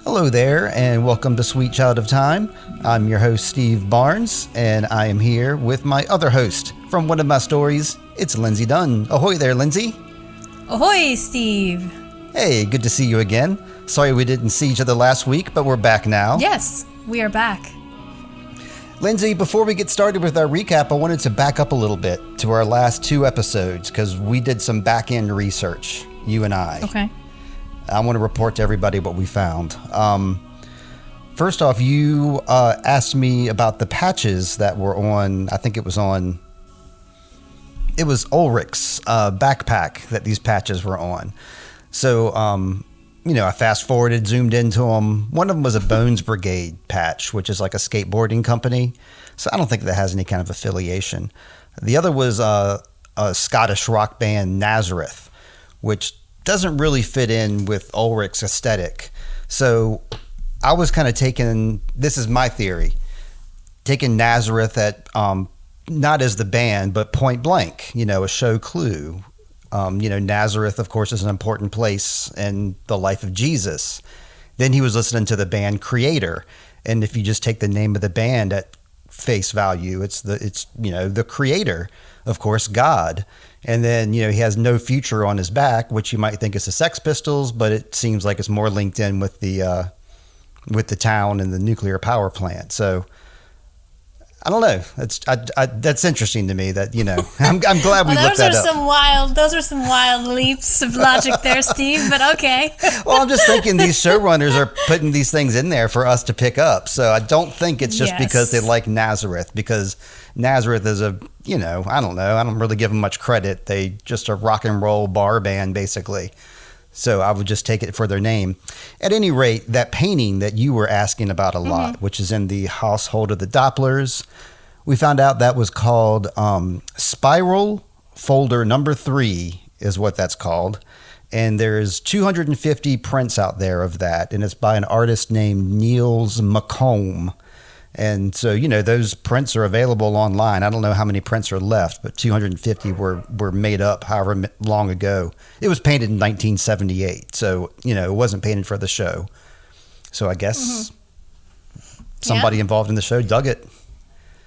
Hello there, and welcome to Sweet Child of Time. I'm your host, Steve Barnes, and I am here with my other host from one of my stories. It's Lindsay Dunn. Ahoy there, Lindsay. Ahoy, Steve. Hey, good to see you again. Sorry we didn't see each other last week, but we're back now. Yes, we are back. Lindsay, before we get started with our recap, I wanted to back up a little bit to our last two episodes because we did some back-end research, you and I. Okay. I want to report to everybody what we found. First off, you asked me about the patches that were on, I think it was Ulrich's backpack that these patches were on. So, I fast forwarded, zoomed into them. One of them was a Bones Brigade patch, which is like a skateboarding company. So I don't think that has any kind of affiliation. The other was a Scottish rock band, Nazareth, which doesn't really fit in with Ulrich's aesthetic. So I was kind of this is my theory, taking Nazareth at, not as the band, but point blank, a show clue. Nazareth, of course, is an important place in the life of Jesus. Then he was listening to the band Creator. And if you just take the name of the band at face value, it's the Creator, of course, God. And then, he has No Future on his back, which you might think is the Sex Pistols, but it seems like it's more linked in with the town and the nuclear power plant. So I don't know. That's interesting to me. That I'm glad we looked that up. Those are some wild leaps of logic there, Steve. But okay. Well, I'm just thinking these showrunners are putting these things in there for us to pick up. So I don't think it's just because they like Nazareth. Because Nazareth is I don't know. I don't really give them much credit. They just a rock and roll bar band, basically. So I would just take it for their name. At any rate, that painting that you were asking about a lot, which is in the household of the Dopplers, we found out that was called Spiral Folder Number 3 is what that's called. And there's 250 prints out there of that. And it's by an artist named Niels McComb. And so, those prints are available online. I don't know how many prints are left, but 250 were made up however long ago. It was painted in 1978. So, it wasn't painted for the show. So I guess somebody involved in the show dug it.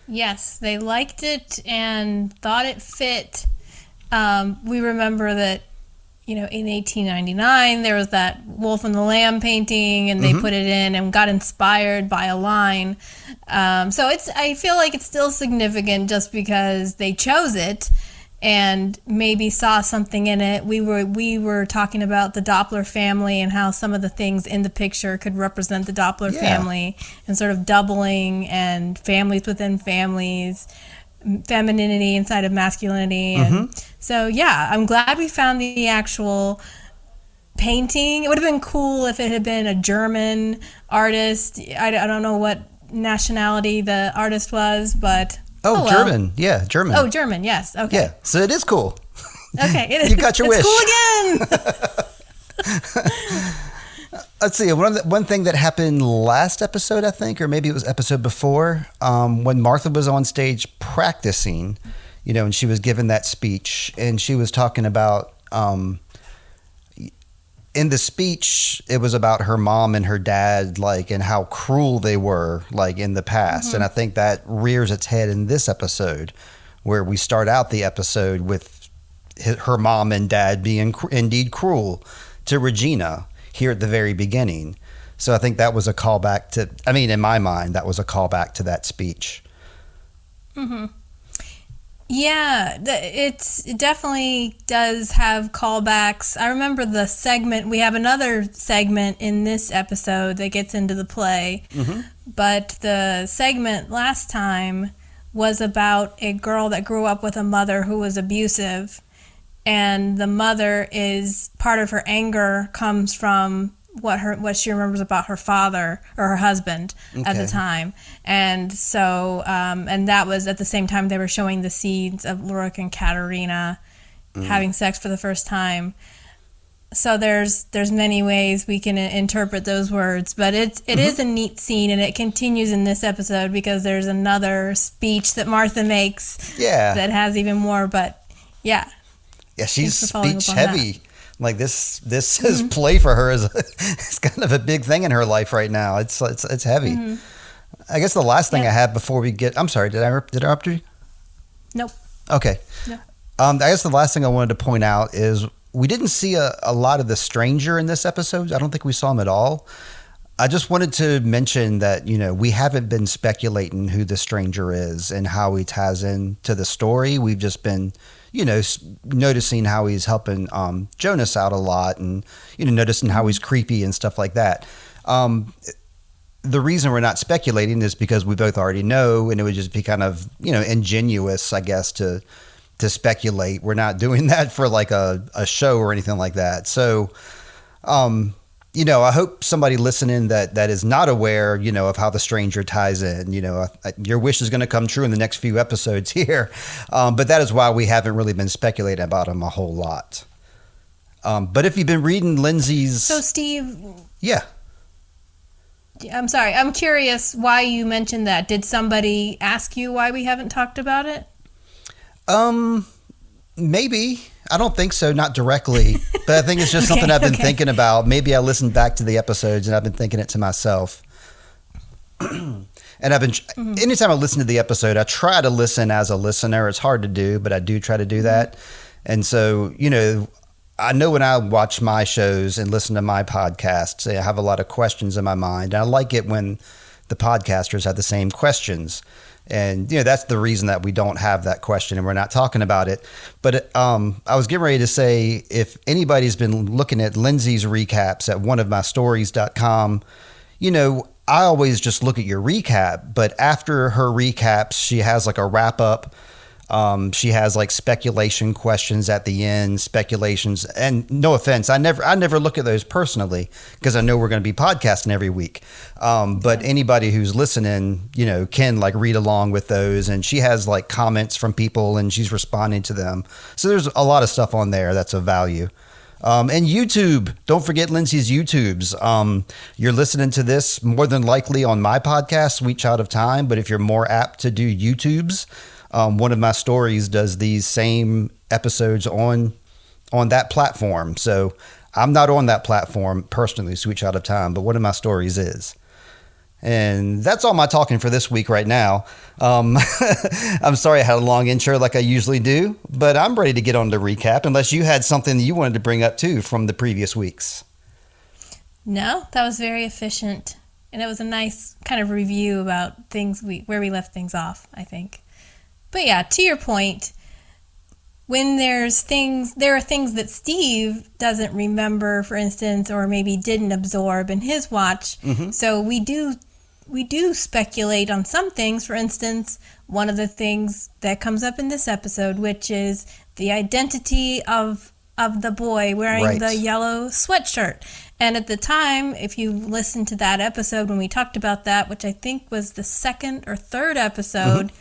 Yes, they liked it and thought it fit. We remember that, in 1899, there was that Wolf and the Lamb painting, and they put it in and got inspired by a line. So I feel like it's still significant just because they chose it and maybe saw something in it. We were talking about the Doppler family and how some of the things in the picture could represent the Doppler family and sort of doubling and families within families, femininity inside of masculinity. And so, I'm glad we found the actual painting. It would have been cool if it had been a German artist. I don't know what nationality the artist was, but... Oh, well. German. Yeah, German. Oh, German, yes. Okay. Yeah, so it is cool. Okay, it is. You got your wish. It's cool again! Let's see. One thing that happened last episode, I think, or maybe it was episode before, when Martha was on stage practicing, and she was given that speech, and she was talking about, in the speech, it was about her mom and her dad, and how cruel they were, in the past. And I think that rears its head in this episode, where we start out the episode with her mom and dad being indeed cruel to Regina here at the very beginning. So I think that was a callback to, in my mind, that was a callback to that speech. Yeah, it definitely does have callbacks. I remember the segment, we have another segment in this episode that gets into the play, but the segment last time was about a girl that grew up with a mother who was abusive. And the mother is, part of her anger comes from what she remembers about her father or her husband at the time. And so, and that was at the same time they were showing the scenes of Ulrich and Katerina having sex for the first time. So there's many ways we can interpret those words, but it is a neat scene, and it continues in this episode because there's another speech that Martha makes that has even more, but yeah. Yeah, she's speech heavy Like this is play for her it's kind of a big thing in her life right now. It's heavy. I guess the last thing I had before we get, I'm sorry, did I interrupt you? Nope. Okay. No. I guess the last thing I wanted to point out is we didn't see a lot of the stranger in this episode. I don't think we saw him at all. I just wanted to mention that, we haven't been speculating who the stranger is and how he ties into the story. We've just been, noticing how he's helping Jonas out a lot and, noticing how he's creepy and stuff like that. The reason we're not speculating is because we both already know, and it would just be kind of, ingenuous, I guess, to speculate. We're not doing that for like a show or anything like that. So, I hope somebody listening that is not aware, of how the stranger ties in. Your wish is going to come true in the next few episodes here. But that is why we haven't really been speculating about him a whole lot. But if you've been reading Lindsay's... So, Steve... Yeah. I'm sorry. I'm curious why you mentioned that. Did somebody ask you why we haven't talked about it? Maybe. I don't think so, not directly, but I think it's just something I've been thinking about. Maybe I listened back to the episodes and I've been thinking it to myself. And I've been, anytime I listen to the episode, I try to listen as a listener. It's hard to do, but I do try to do that. And so, I know when I watch my shows and listen to my podcasts, I have a lot of questions in my mind. And I like it when the podcasters have the same questions. And, that's the reason that we don't have that question and we're not talking about it. But I was getting ready to say, if anybody's been looking at Lindsay's recaps at oneofmystories.com, I always just look at your recap. But after her recaps, she has like a wrap up. She has like speculation questions at the end, speculations, and no offense, I never look at those personally because I know we're going to be podcasting every week. But anybody who's listening, can like read along with those, and she has like comments from people and she's responding to them. So there's a lot of stuff on there that's of value. And YouTube, don't forget Lindsay's YouTubes. You're listening to this more than likely on my podcast, Sweet Child of Time, but if you're more apt to do YouTubes, One of My Stories does these same episodes on that platform. So I'm not on that platform personally, Sweet Child of Time, but One of My Stories is. And that's all my talking for this week right now. I'm sorry I had a long intro like I usually do, but I'm ready to get on the recap unless you had something that you wanted to bring up too from the previous weeks. No, that was very efficient. And it was a nice kind of review about things where we left things off, I think. But yeah, to your point, when there are things that Steve doesn't remember, for instance, or maybe didn't absorb in his watch. Mm-hmm. So we do speculate on some things. For instance, one of the things that comes up in this episode, which is the identity of the boy wearing the yellow sweatshirt. And at the time, if you listen to that episode when we talked about that, which I think was the second or third episode,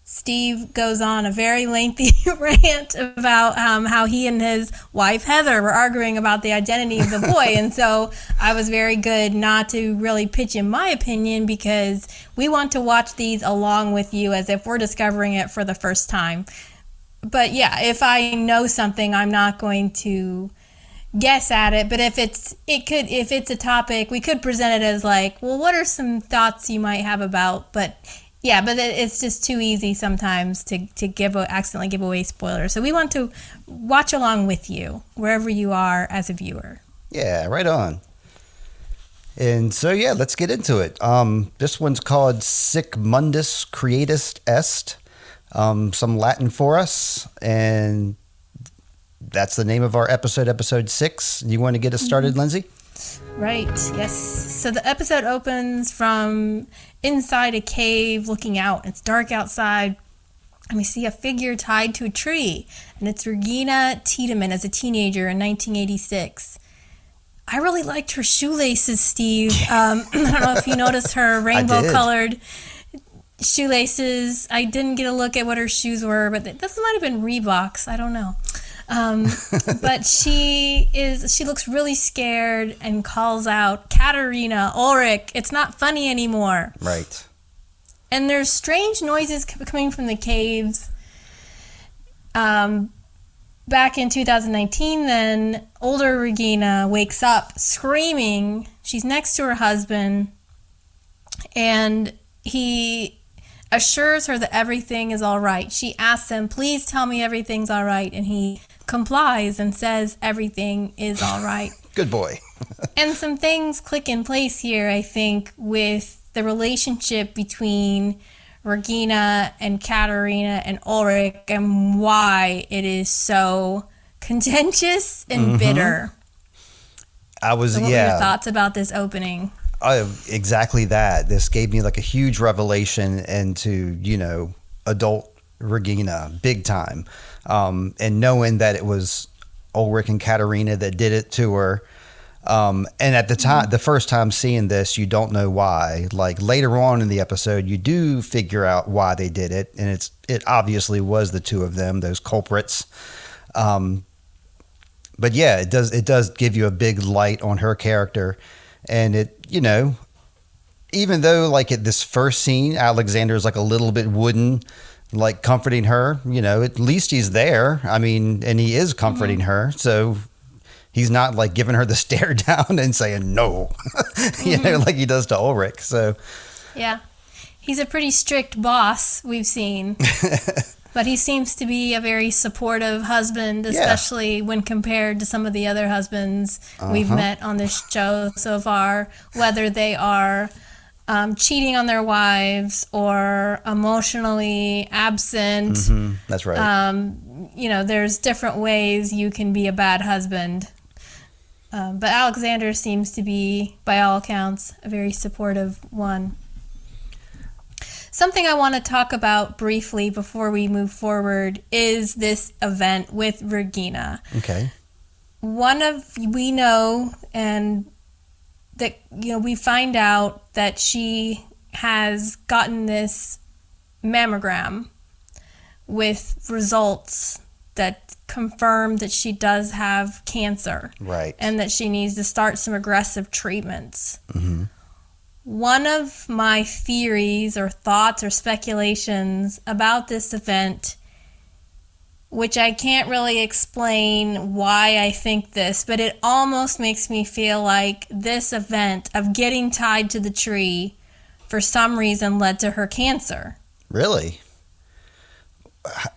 Steve goes on a very lengthy rant about how he and his wife, Heather, were arguing about the identity of the boy. And so I was very good not to really pitch in my opinion because we want to watch these along with you as if we're discovering it for the first time. But yeah, if I know something, I'm not going to guess at it. But if it's a topic, we could present it as like, well, what are some thoughts you might have about, but it's just too easy sometimes to accidentally give away spoilers. So we want to watch along with you wherever you are as a viewer. Yeah, right on. And so, yeah, let's get into it. This one's called Sic Mundus Creatus Est, some Latin for us. And that's the name of our episode 6. You want to get us started, Lindsay? Right, yes. So the episode opens from inside a cave looking out. It's dark outside, and we see a figure tied to a tree, and it's Regina Tiedemann as a teenager in 1986. I really liked her shoelaces, Steve. I don't know if you noticed her rainbow-colored shoelaces. I didn't get a look at what her shoes were, but this might have been Reeboks. I don't know. But she looks really scared and calls out, "Katerina, Ulrich, it's not funny anymore." Right. And there's strange noises coming from the caves. back in 2019, then older Regina wakes up screaming. She's next to her husband, and he assures her that everything is all right. She asks him, please tell me everything's all right, and he complies and says everything is all right. Good boy. And some things click in place here, I think, with the relationship between Regina and Katerina and Ulrich, and why it is so contentious and bitter. What were your thoughts about this opening? Exactly that. This gave me like a huge revelation into, adult Regina, big time. And knowing that it was Ulrich and Katerina that did it to her. And at the time, the first time seeing this, you don't know why. Like later on in the episode, you do figure out why they did it. And it obviously was the two of them, those culprits. But yeah, it does give you a big light on her character. And it, even though like at this first scene, Alexander's like a little bit wooden, like comforting her, at least he's there. I mean, and he is comforting her. So he's not like giving her the stare down and saying no, like he does to Ulrich. So yeah, he's a pretty strict boss, we've seen. But he seems to be a very supportive husband, especially when compared to some of the other husbands we've met on this show so far, whether they are cheating on their wives or emotionally absent. That's right. There's different ways you can be a bad husband. But Alexander seems to be, by all accounts, a very supportive one. Something I want to talk about briefly before we move forward is this event with Regina. Okay. We know, and that, we find out that she has gotten this mammogram with results that confirm that she does have cancer. Right. And that she needs to start some aggressive treatments. One of my theories or thoughts or speculations about this event, which I can't really explain why I think this, but it almost makes me feel like this event of getting tied to the tree for some reason led to her cancer. Really?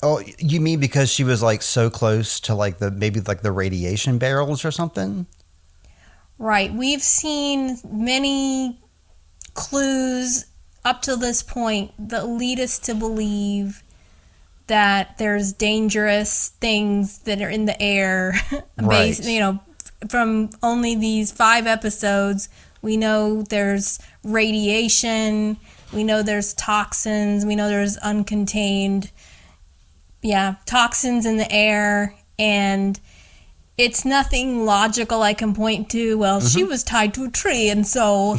Oh, you mean because she was like so close to like the radiation barrels or something? Right. We've seen many clues up to this point that lead us to believe that there's dangerous things that are in the air. Right. From only these 5 episodes, we know there's radiation, we know there's toxins, we know there's uncontained toxins in the air, and it's nothing logical I can point to. Well, she was tied to a tree, and so,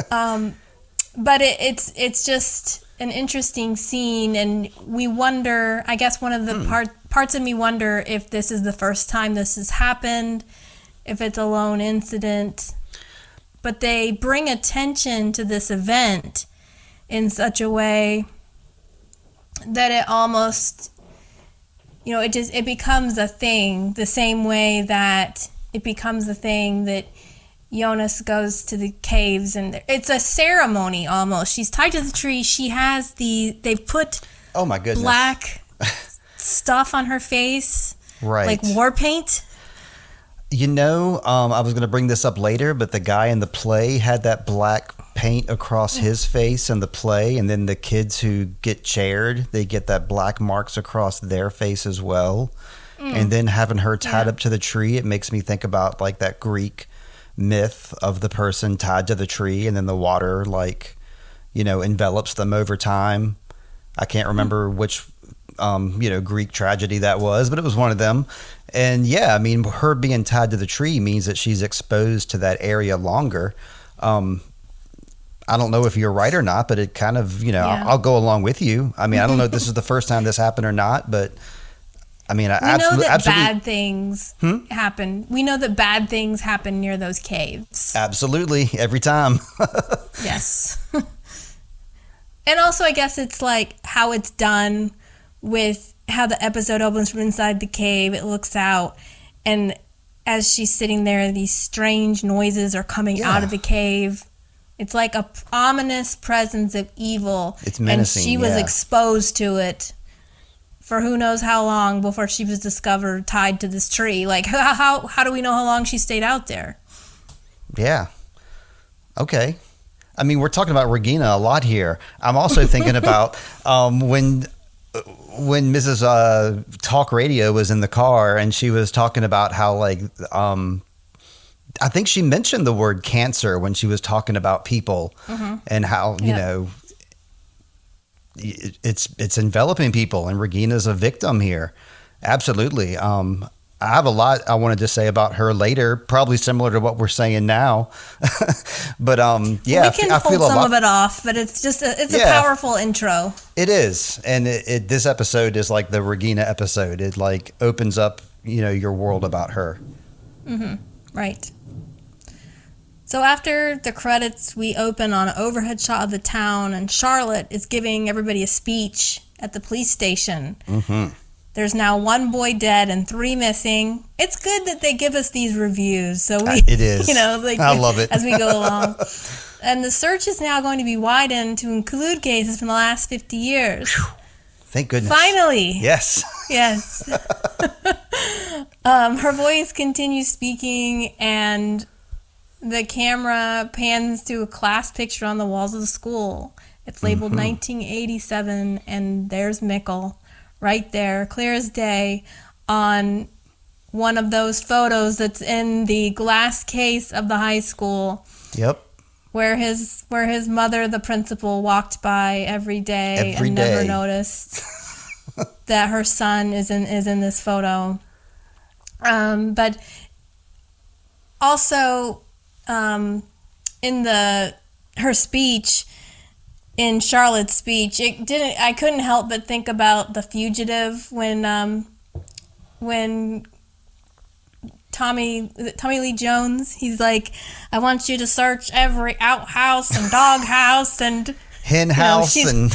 but it's just an interesting scene, and we wonder. I guess one of the parts of me wonder if this is the first time this has happened, if it's a lone incident. But they bring attention to this event in such a way that it almost, it becomes a thing, the same way that it becomes a thing that Jonas goes to the caves, and it's a ceremony almost. She's tied to the tree. She has they've put oh my goodness, black stuff on her face, right? Like war paint. I was going to bring this up later, but the guy in the play had that black paint across his face in the play, and then the kids who get chaired, they get that black marks across their face as well. And then having her tied up to the tree, it makes me think about like that Greek myth of the person tied to the tree, and then the water envelops them over time. I can't remember which Greek tragedy that was, but it was one of them. And yeah, I mean, her being tied to the tree means that she's exposed to that area longer. I don't know if you're right or not, but it kind of, I'll go along with you. I mean, I don't know if this is the first time this happened or not, but I mean, I absolutely. Bad things happen. We know that bad things happen near those caves. Absolutely. Every time. Yes. And also, I guess it's like how it's done with how the episode opens from inside the cave. It looks out, and as she's sitting there, these strange noises are coming out of the cave. It's like a ominous presence of evil. It's menacing, and she was exposed to it for who knows how long before she was discovered tied to this tree. Like, how do we know how long she stayed out there? Yeah. Okay. I mean, we're talking about Regina a lot here. I'm also thinking about when Mrs. Talk Radio was in the car and she was talking about how, like, I think she mentioned the word cancer when she was talking about people and how, you know, it's enveloping people, and Regina's a victim here. Absolutely. I have a lot I wanted to say about her later, probably similar to what we're saying now. But yeah, we can pull some of it off, but it's just a powerful intro. It is, and this episode is like the Regina episode. It like opens up, you know, your world about her. Right. So after the credits, we open on an overhead shot of the town, and Charlotte is giving everybody a speech at the police station. There's now 1 boy dead and 3 missing. It's good that they give us these reviews. So it is. You know, like, I love it. As we go along. And the search is now going to be widened to include cases from the last 50 years. Whew. Thank goodness. Finally. Yes. Yes. Her voice continues speaking, and the camera pans to a class picture on the walls of the school. It's labeled 1987, and there's Mikkel. Right there, clear as day, on one of those photos that's in the glass case of the high school. Yep. Where his mother, the principal, walked by every day and never noticed that her son is in this photo. But also, in her speech. In Charlotte's speech, I couldn't help but think about The Fugitive when Tommy Lee Jones, he's like, I want you to search every outhouse and doghouse and hen house, and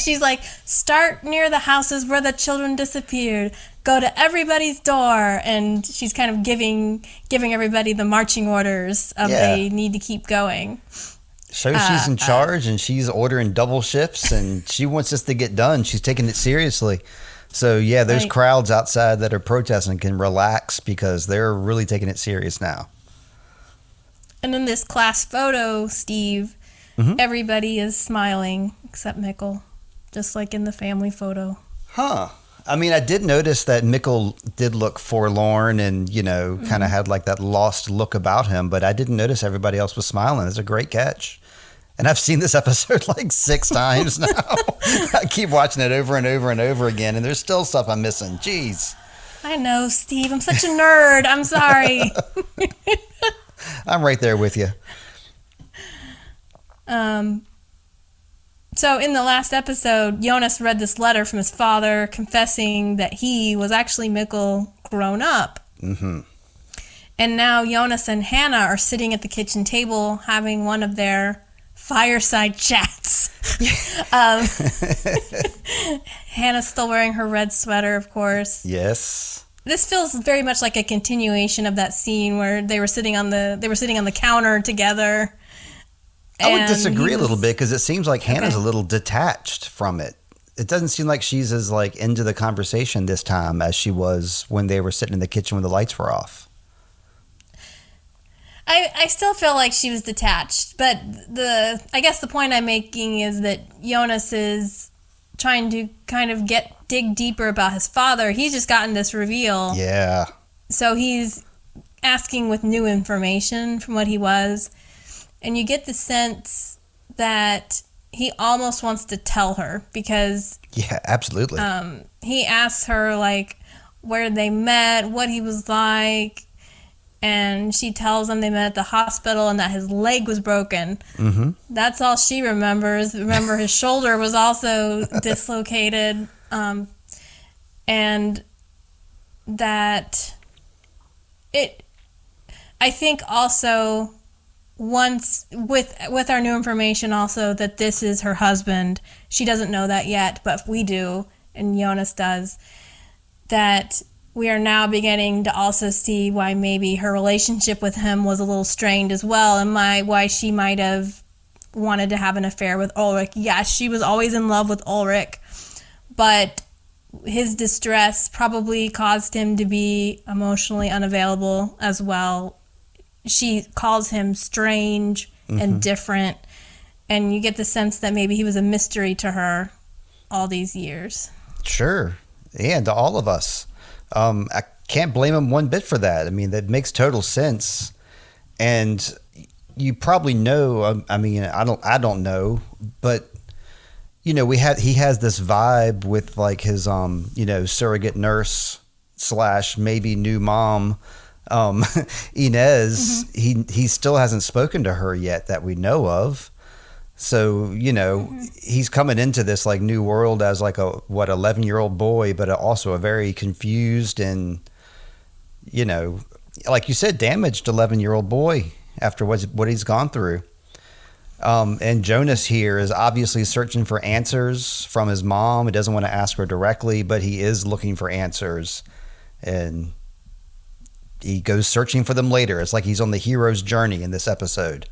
she's like, start near the houses where the children disappeared, go to everybody's door, and she's kind of giving everybody the marching orders of they need to keep going. So she's in charge, and she's ordering double shifts, and she wants this to get done. She's taking it seriously. So, yeah, those crowds outside that are protesting can relax because they're really taking it serious now. And in this class photo, Steve, everybody is smiling except Mikkel, just like in the family photo. Huh. I mean, I did notice that Mikkel did look forlorn and, you know, kind of had like that lost look about him, but I didn't notice everybody else was smiling. It's a great catch. And I've seen this episode like 6 times now. I keep watching it over and over and over again, and there's still stuff I'm missing. Jeez. I know, Steve. I'm such a nerd. I'm sorry. I'm right there with you. So in the last episode, Jonas read this letter from his father confessing that he was actually Mikkel grown up. And now Jonas and Hannah are sitting at the kitchen table having one of their fireside chats. Hannah's still wearing her red sweater, of course. Yes. This feels very much like a continuation of that scene where they were sitting on the counter together. I would disagree a little bit because it seems like Hannah's a little detached from it. It doesn't seem like she's as like into the conversation this time as she was when they were sitting in the kitchen when the lights were off. I still feel like she was detached, but I guess the point I'm making is that Jonas is trying to kind of dig deeper about his father. He's just gotten this reveal. Yeah. So he's asking with new information from what he was. And you get the sense that he almost wants to tell her because... Yeah, absolutely. He asks her, like, where they met, what he was like, and she tells him they met at the hospital and that his leg was broken. That's all she remembers. Remember, his shoulder was also dislocated, and that it... I think also... Once with our new information also that this is her husband, she doesn't know that yet, but we do, and Jonas does, that we are now beginning to also see why maybe her relationship with him was a little strained as well, and why she might have wanted to have an affair with Ulrich. Yes, she was always in love with Ulrich, but his distress probably caused him to be emotionally unavailable as well. She calls him strange and different, and you get the sense that maybe he was a mystery to her all these years. Sure. Yeah, and to all of us. I can't blame him one bit for that. I mean, that makes total sense. And you probably know, I mean, I don't know, but you know, he has this vibe with like his surrogate nurse / maybe new mom, Inez. He still hasn't spoken to her yet that we know of. So, you know, he's coming into this like new world as like a 11-year-old boy, but also a very confused and, you know, like you said, damaged 11-year-old boy after what he's gone through. And Jonas here is obviously searching for answers from his mom. He doesn't want to ask her directly, but he is looking for answers, and he goes searching for them later. It's like he's on the hero's journey in this episode.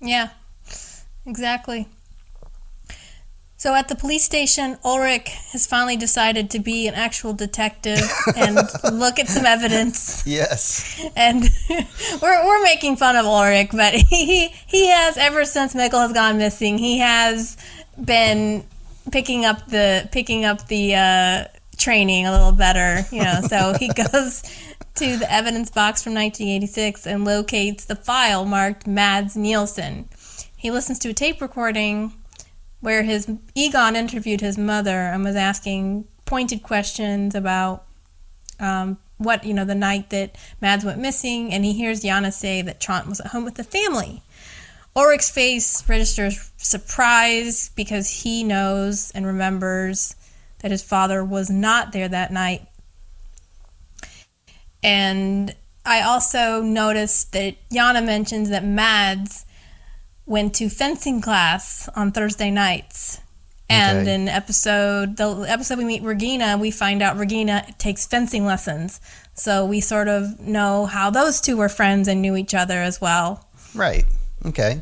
Yeah. Exactly. So at the police station, Ulrich has finally decided to be an actual detective and look at some evidence. Yes. And we're making fun of Ulrich, but he has, ever since Mikkel has gone missing, he has been picking up the training a little better, you know. So he goes to the evidence box from 1986 and locates the file marked Mads Nielsen. He listens to a tape recording where Egon interviewed his mother and was asking pointed questions about the night that Mads went missing, and he hears Jana say that Trant was at home with the family. Ulrich's face registers surprise because he knows and remembers that his father was not there that night. And I also noticed that Jana mentions that Mads went to fencing class on Thursday nights. And in the episode we meet Regina, we find out Regina takes fencing lessons. So we sort of know how those two were friends and knew each other as well. Right. Okay.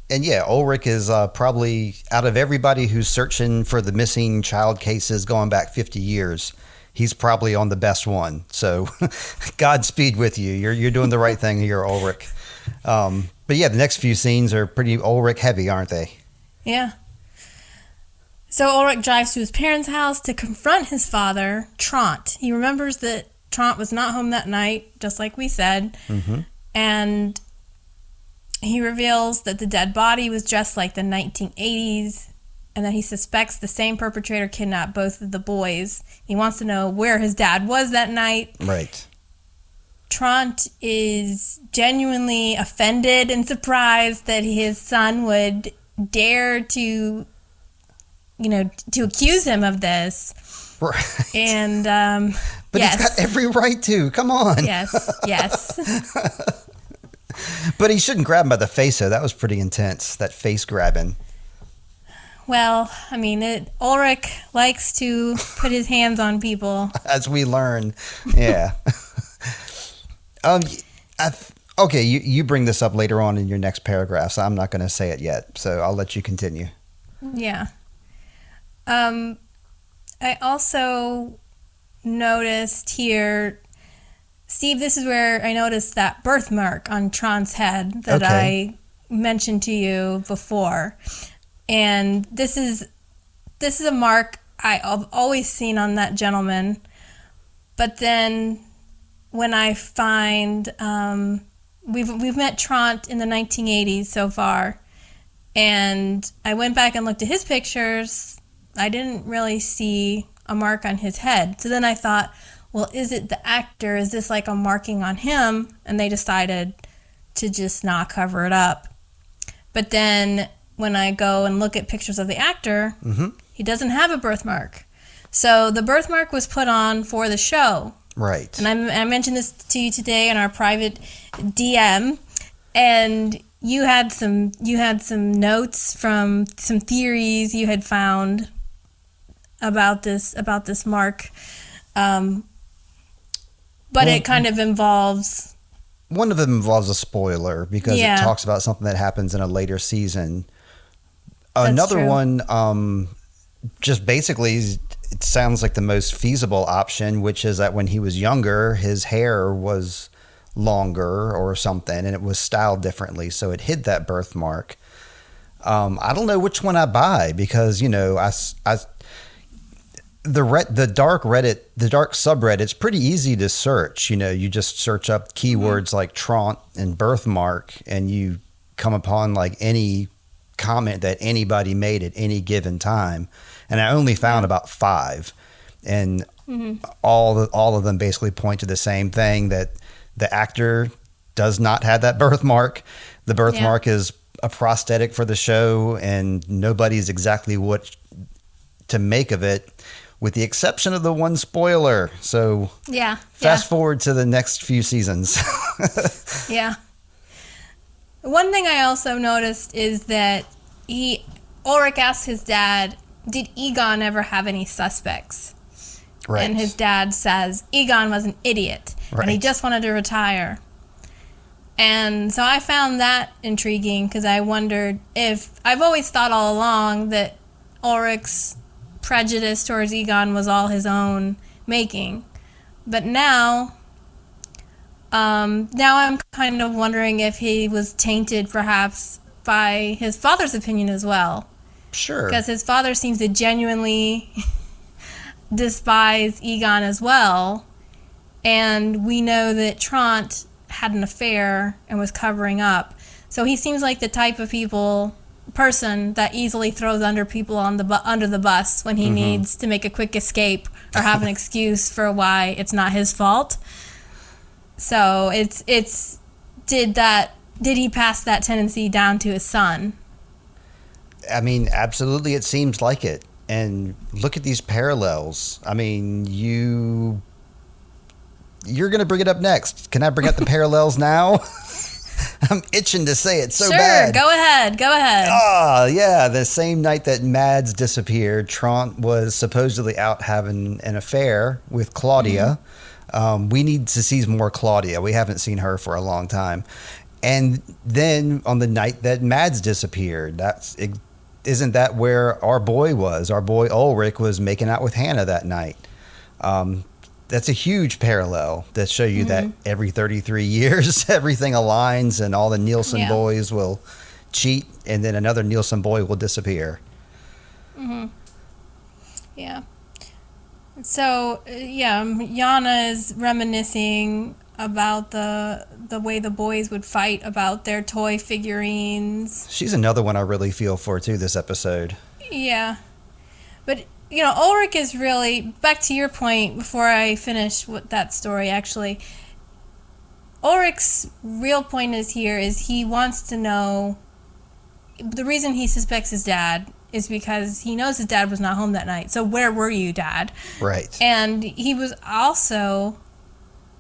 And yeah, Ulrich is probably, out of everybody who's searching for the missing child cases going back 50 years, he's probably on the best one. So Godspeed with you. You're doing the right thing here, Ulrich. But yeah, the next few scenes are pretty Ulrich heavy, aren't they? Yeah. So Ulrich drives to his parents' house to confront his father, Trant. He remembers that Trant was not home that night, just like we said. And he reveals that the dead body was dressed like the 1980s and that he suspects the same perpetrator kidnapped both of the boys. He wants to know where his dad was that night. Right. Trant is genuinely offended and surprised that his son would dare to accuse him of this. Right. And, but yes. He's got every right to. Come on. Yes. But he shouldn't grab him by the face, though. That was pretty intense, that face grabbing. Well, I mean, Ulrich likes to put his hands on people. As we learn. Yeah. Okay, you bring this up later on in your next paragraph, so I'm not going to say it yet. So I'll let you continue. Yeah. I also noticed here, Steve, this is where I noticed that birthmark on Trant's head that I mentioned to you before. And this is a mark I've always seen on that gentleman. But then when I find we've met Trant in the 1980s so far, and I went back and looked at his pictures, I didn't really see a mark on his head. So then I thought, well, is it the actor? Is this like a marking on him? And they decided to just not cover it up. But then when I go and look at pictures of the actor, he doesn't have a birthmark. So the birthmark was put on for the show. Right. And I mentioned this to you today in our private DM, and you had some notes from some theories you had found about this mark. But it kind of involves... One of them involves a spoiler because Yeah. it talks about something that happens in a later season. That's Another true. one, just basically, it sounds like the most feasible option, which is that when he was younger, his hair was longer or something, and it was styled differently, so it hid that birthmark. I don't know which one I buy because, you know, the dark subreddit's pretty easy to search. You know, you just search up keywords like Trant and birthmark, and you come upon like any comment that anybody made at any given time. And I only found about 5, and all of them basically point to the same thing, that the actor does not have that birthmark. The birthmark is a prosthetic for the show, and nobody's exactly what to make of it, with the exception of the one spoiler. So fast forward to the next few seasons. Yeah. One thing I also noticed is that Ulrich asked his dad, did Egon ever have any suspects? Right. And his dad says Egon was an idiot, and he Right. just wanted to retire. And so I found that intriguing because I wondered if... I've always thought all along that Ulrich's prejudice towards Egon was all his own making. But now I'm kind of wondering if he was tainted perhaps by his father's opinion as well. Sure. Because his father seems to genuinely despise Egon as well. And we know that Trant had an affair and was covering up. So he seems like the type of person that easily throws under people under the bus when he needs to make a quick escape or have an excuse for why it's not his fault. So did he pass that tendency down to his son? I mean, absolutely, it seems like it. And look at these parallels. I mean, you're going to bring it up next. Can I bring up the parallels now? I'm itching to say it so bad. Go ahead. Oh, yeah. The same night that Mads disappeared, Trant was supposedly out having an affair with Claudia. We need to see more Claudia. We haven't seen her for a long time. And then on the night that Mads disappeared, isn't that where our boy was? Our boy Ulrich was making out with Hannah that night. That's a huge parallel that show you that every 33 years, everything aligns and all the Nielsen boys will cheat, and then another Nielsen boy will disappear. Yeah. So, Yana is reminiscing about the way the boys would fight about their toy figurines. She's another one I really feel for, too, this episode. Yeah. But, Ulrich is really, back to your point before I finish with that story, actually, Ulrich's real point is he wants to know, the reason he suspects his dad is because he knows his dad was not home that night. So where were you, Dad? Right. And he was also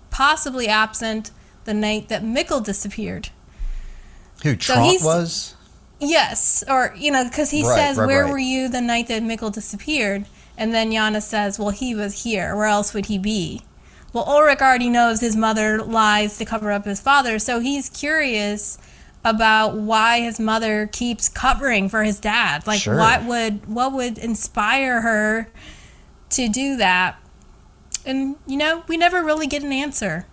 possibly absent the night that Mikkel disappeared. Who, Trant was? Yes, or, because he says, where were you the night that Mikkel disappeared? And then Yana says, well, he was here. Where else would he be? Well, Ulrich already knows his mother lies to cover up his father, so he's curious about why his mother keeps covering for his dad. Like, sure. what would inspire her to do that? And, we never really get an answer.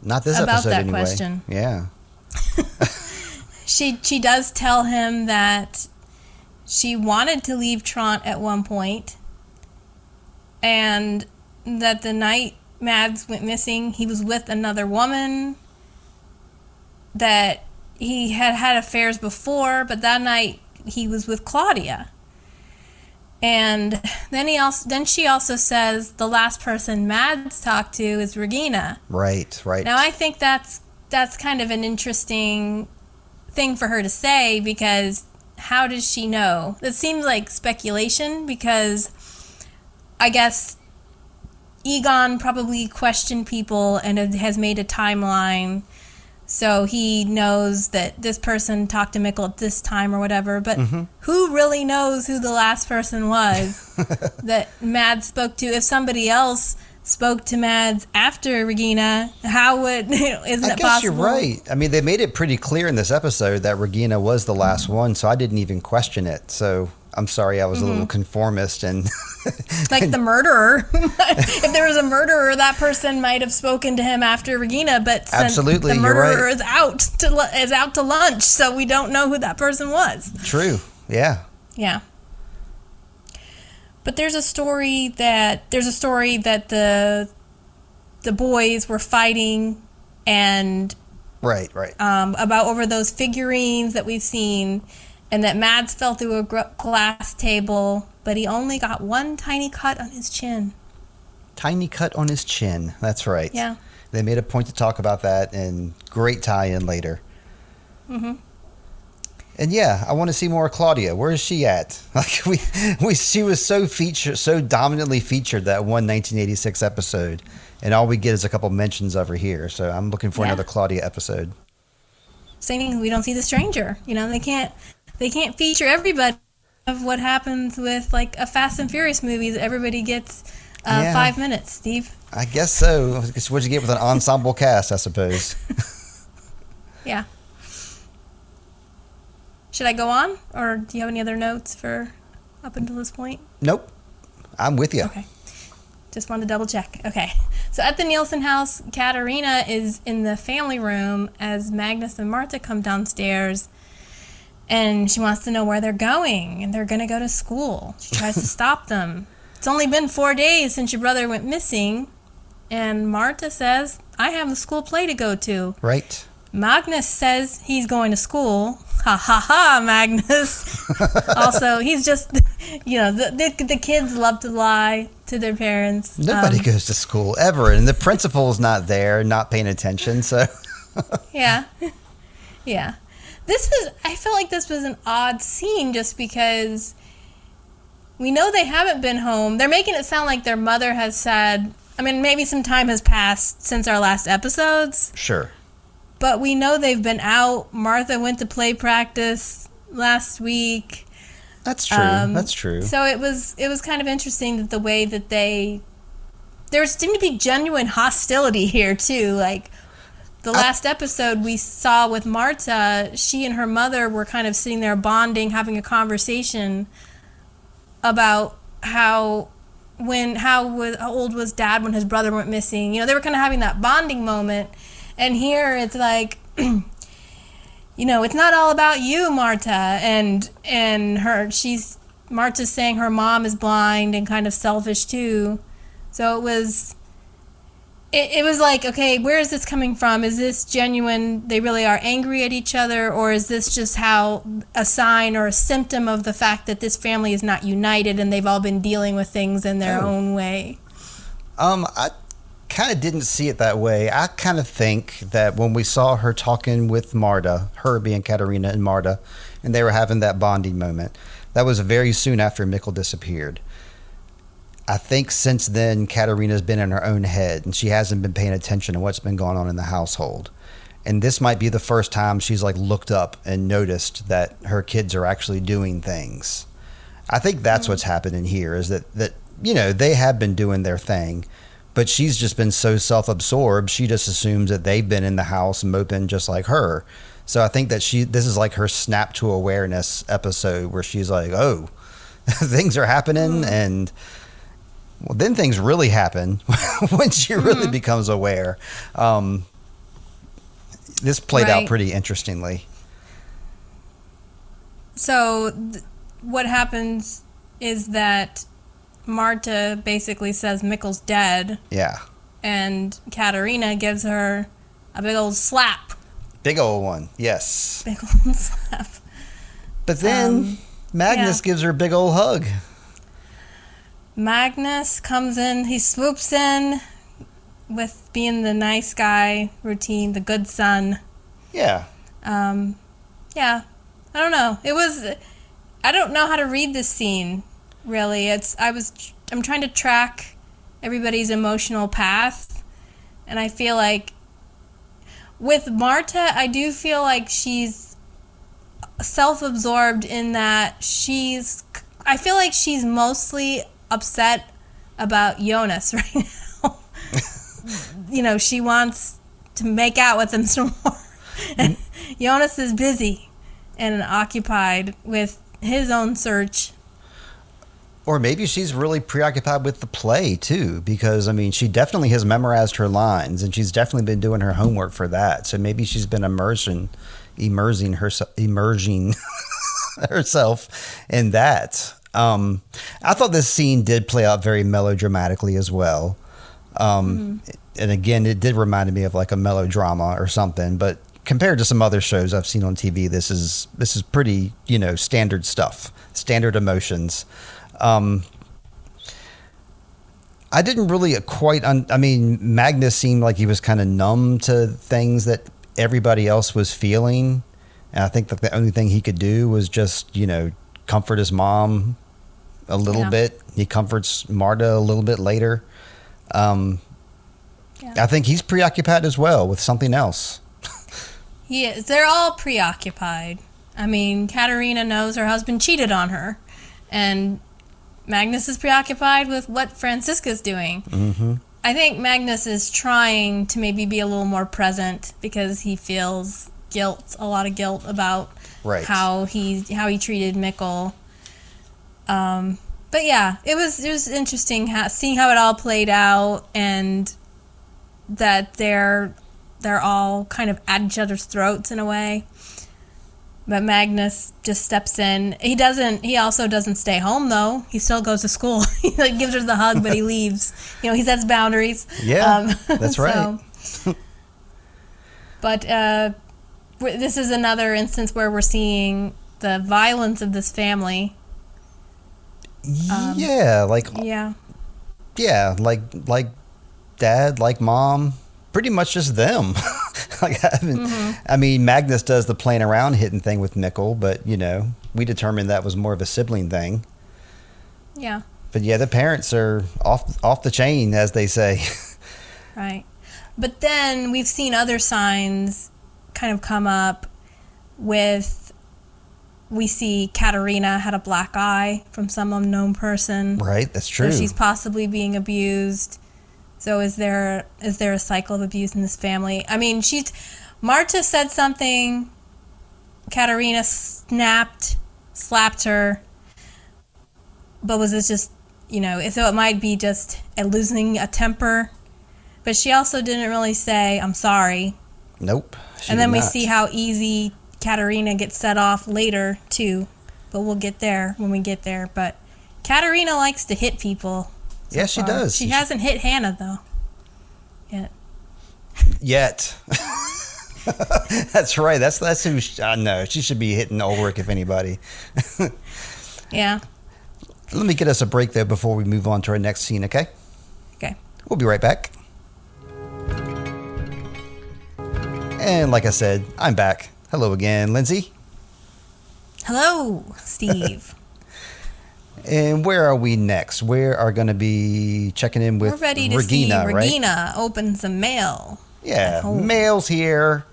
Not this about episode that anyway. Question. Yeah. She does tell him that she wanted to leave Trant at one point, and that the night Mads went missing, he was with another woman, that he had affairs before, but that night he was with Claudia. And then she also says the last person Mads talked to is Regina. Right. Now I think that's kind of an interesting thing for her to say, because how does she know? It seems like speculation, because I guess Egon probably questioned people and has made a timeline So he knows that this person talked to Mikkel at this time or whatever, but who really knows who the last person was that Mads spoke to? If somebody else spoke to Mads after Regina, how would, isn't it possible? I guess you're right. I mean, they made it pretty clear in this episode that Regina was the last one, so I didn't even question it. So I'm sorry I was a little conformist and like the murderer. If there was a murderer, that person might have spoken to him after Regina, but absolutely, the murderer right. is out to lunch, so we don't know who that person was. True. Yeah. Yeah. But there's a story that the boys were fighting and right. About over those figurines that we've seen. And that Mads fell through a glass table, but he only got one tiny cut on his chin. Tiny cut on his chin. That's right. Yeah. They made a point to talk about that, and great tie-in later. Mm-hmm. And yeah, I want to see more of Claudia. Where is she at? Like she was so dominantly featured that one 1986 episode, and all we get is a couple mentions of her here. So I'm looking for another Claudia episode. Same thing. We don't see the stranger. They can't feature everybody of what happens with like a Fast and Furious movie that everybody gets 5 minutes, Steve. I guess so. It's what you get with an ensemble cast, I suppose. Yeah. Should I go on? Or do you have any other notes for up until this point? Nope. I'm with you. Okay. Just wanted to double check. Okay. So at the Nielsen house, Katarina is in the family room as Magnus and Martha come downstairs. And she wants to know where they're going, and they're going to go to school. She tries to stop them. It's only been 4 days since your brother went missing, and Marta says, I have a school play to go to. Right. Magnus says he's going to school. Ha ha ha, Magnus. Also, he's just, the kids love to lie to their parents. Nobody goes to school ever, and the principal's not there, not paying attention, so. Yeah. Yeah. I feel like this was an odd scene just because we know they haven't been home. They're making it sound like their mother has said, maybe some time has passed since our last episodes. Sure. But we know they've been out. Martha went to play practice last week. That's true. That's true. So it was kind of interesting that the way that there seemed to be genuine hostility here too. Like, the last episode we saw with Marta, she and her mother were kind of sitting there bonding, having a conversation about how old was Dad when his brother went missing. They were kind of having that bonding moment. And here it's like, it's not all about you, Marta. And Marta's saying her mom is blind and kind of selfish too. So it was like, okay, where is this coming from? Is this genuine, they really are angry at each other, or is this just a sign or a symptom of the fact that this family is not united and they've all been dealing with things in their own way? I kind of didn't see it that way. I kind of think that when we saw her talking with Marta, her being Katarina and Marta, and they were having that bonding moment, that was very soon after Mikkel disappeared. I think since then, Katarina's been in her own head, and she hasn't been paying attention to what's been going on in the household. And this might be the first time she's looked up and noticed that her kids are actually doing things. I think that's what's happening here, is that they have been doing their thing, but she's just been so self-absorbed, she just assumes that they've been in the house moping just like her. So I think that this is like her snap to awareness episode where she's like, oh, things are happening, and well, then things really happen when she really becomes aware. This played out pretty interestingly. So what happens is that Marta basically says Mikkel's dead. Yeah. And Katarina gives her a big old slap. Big old one, yes. Big old slap. But then Magnus gives her a big old hug. Magnus comes in, he swoops in with being the nice guy routine, the good son. Yeah. Yeah. I don't know. I don't know how to read this scene, really. I'm trying to track everybody's emotional path, and I feel like With Marta, I do feel like she's self-absorbed in that I feel like she's mostly upset about Jonas right now. She wants to make out with him some more. And Jonas is busy and occupied with his own search. Or maybe she's really preoccupied with the play, too, because, I mean, she definitely has memorized her lines, and she's definitely been doing her homework for that. So maybe she's been immersing herself in that. I thought this scene did play out very melodramatically as well. And again, it did remind me of like a melodrama or something, but compared to some other shows I've seen on TV, this is pretty, standard stuff, standard emotions. I didn't really quite, Magnus seemed like he was kind of numb to things that everybody else was feeling. And I think that the only thing he could do was just, comfort his mom a little bit. He comforts Marta a little bit later. I think he's preoccupied as well with something else. He is. They're all preoccupied. I mean, Katerina knows her husband cheated on her. And Magnus is preoccupied with what Franziska's doing. Mm-hmm. I think Magnus is trying to maybe be a little more present because he feels a lot of guilt about how he treated Mikkel. But yeah, it was interesting seeing how it all played out, and that they're all kind of at each other's throats in a way. But Magnus just steps in. He also doesn't stay home, though. He still goes to school. He gives her the hug, but he leaves. He sets boundaries. Yeah, that's right. But this is another instance where we're seeing the violence of this family. Like dad, like mom, pretty much just them. Magnus does the playing around hitting thing with Mikkel, but we determined that was more of a sibling thing. Yeah. But yeah, the parents are off the chain, as they say. Right. But then we've seen other signs kind of come up with, we see Katerina had a black eye from some unknown person. Right, that's true. So she's possibly being abused. So is there a cycle of abuse in this family? I mean, Marta said something, Katerina slapped her, but was this just, so it might be just losing a temper, but she also didn't really say, I'm sorry. Nope. And then we see how easy Katerina gets set off later, too, but we'll get there when we get there. But Katerina likes to hit people. Yeah, she does. She hasn't hit Hannah, though, yet. That's right. That's who I know. She should be hitting Ulrich, if anybody. Yeah. Let me get us a break, though, before we move on to our next scene, okay? Okay. We'll be right back. And like I said, I'm back. Hello again, Lindsay. Hello, Steve. And where are we next? We are going to be checking in with Regina, We're ready to see right? Regina open some mail. Yeah, mail's here.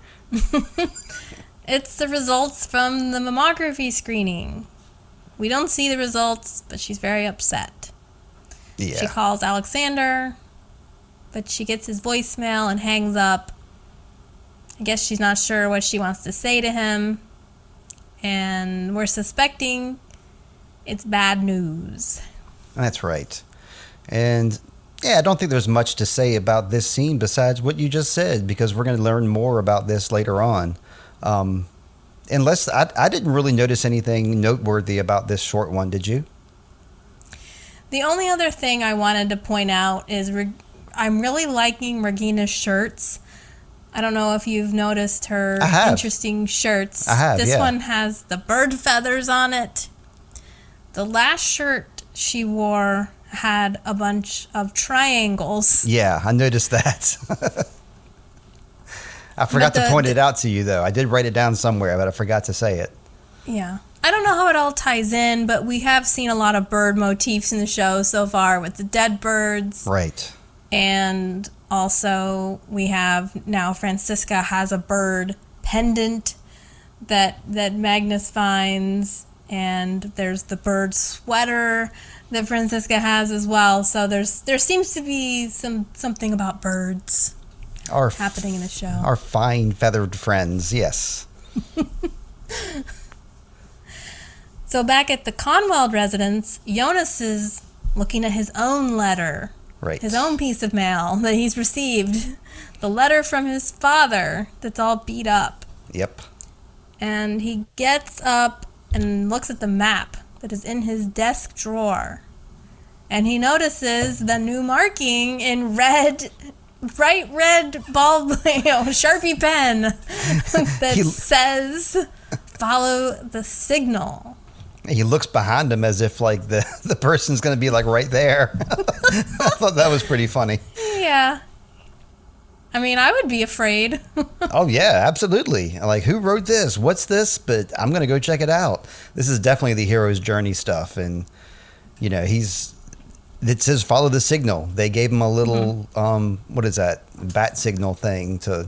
It's the results from the mammography screening. We don't see the results, but she's very upset. Yeah. She calls Alexander, but she gets his voicemail and hangs up. I guess she's not sure what she wants to say to him. And we're suspecting it's bad news. That's right. And yeah, I don't think there's much to say about this scene besides what you just said, because we're going to learn more about this later on. Unless I didn't really notice anything noteworthy about this short one, did you? The only other thing I wanted to point out is I'm really liking Regina's shirts. I don't know if you've noticed her interesting shirts. I have, This one has the bird feathers on it. The last shirt she wore had a bunch of triangles. Yeah, I noticed that. I forgot to point it out to you, though. I did write it down somewhere, but I forgot to say it. Yeah. I don't know how it all ties in, but we have seen a lot of bird motifs in the show so far with the dead birds. Right. And also we have now Franziska has a bird pendant that Magnus finds, and there's the bird sweater that Franziska has as well. So there seems to be something about birds happening in the show. Our fine feathered friends, yes. So back at the Conweld residence, Jonas is looking at his own letter. Right. His own piece of mail that he's received. The letter from his father that's all beat up. Yep. And he gets up and looks at the map that is in his desk drawer. And he notices the new marking in red, bright red ball, Sharpie pen that says, follow the signal. He looks behind him as if like the person's going to be like right there. I thought that was pretty funny. Yeah. I mean, I would be afraid. Oh, yeah, absolutely. Like, who wrote this? What's this? But I'm going to go check it out. This is definitely the hero's journey stuff. And, you know, it says follow the signal. They gave him a little, what is that? Bat signal thing to,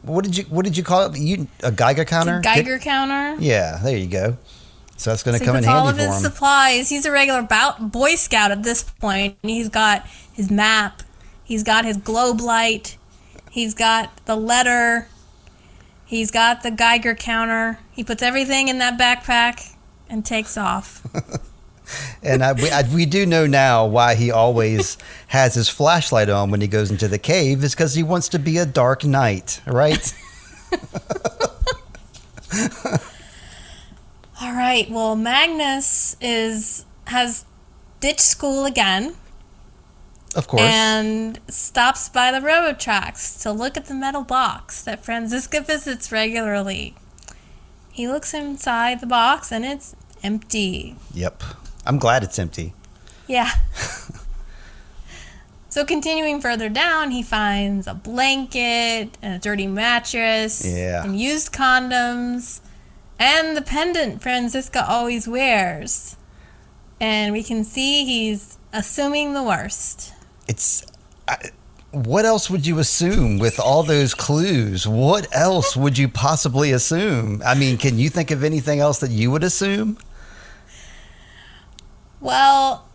what did you call it? A Geiger counter? A Geiger counter? Yeah, there you go. So that's going to come in handy for him. all All of his supplies. He's a regular Boy Scout at this point. And he's got his map. He's got his globe light. He's got the letter. He's got the Geiger counter. He puts everything in that backpack and takes off. And we do know now why he always has his flashlight on when he goes into the cave is because he wants to be a dark knight, right? All right. Well, Magnus has ditched school again. Of course. And stops by the railroad tracks to look at the metal box that Franziska visits regularly. He looks inside the box and it's empty. Yep. I'm glad it's empty. Yeah. So continuing further down, he finds a blanket and a dirty mattress and used condoms and the pendant Franziska always wears. And we can see he's assuming the worst. What else would you assume with all those clues? What else would you possibly assume? I mean, can you think of anything else that you would assume? Well,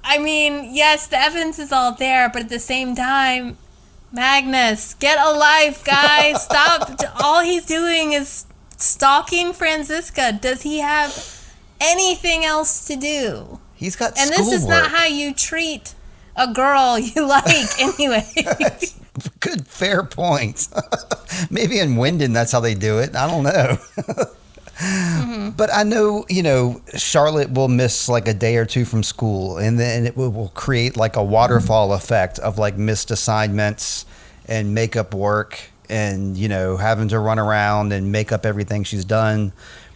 I mean, yes, the evidence is all there, but at the same time, Magnus, get a life, guys. Stop. All he's doing is stalking Franziska. Does he have anything else to do? He's got schoolwork. And this is not how you treat a girl you like anyway. Good, fair point. Maybe in Wyndon, that's how they do it. I don't know. But I know, Charlotte will miss like a day or two from school, and then it will create like a waterfall effect of like missed assignments and makeup work and, having to run around and make up everything she's done.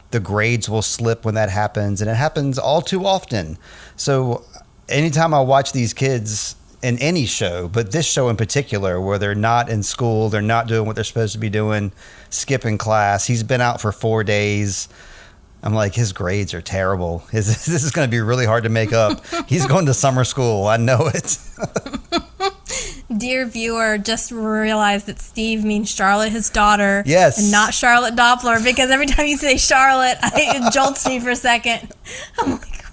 The grades will slip when that happens, and it happens all too often. So anytime I watch these kids in any show, but this show in particular, where they're not in school, they're not doing what they're supposed to be doing, skipping class, he's been out for 4 days. I'm like, his grades are terrible. This is going to be really hard to make up. He's going to summer school. I know it. Dear viewer, just realize that Steve means Charlotte, his daughter. Yes. And not Charlotte Doppler, because every time you say Charlotte, it jolts me for a second. I'm like,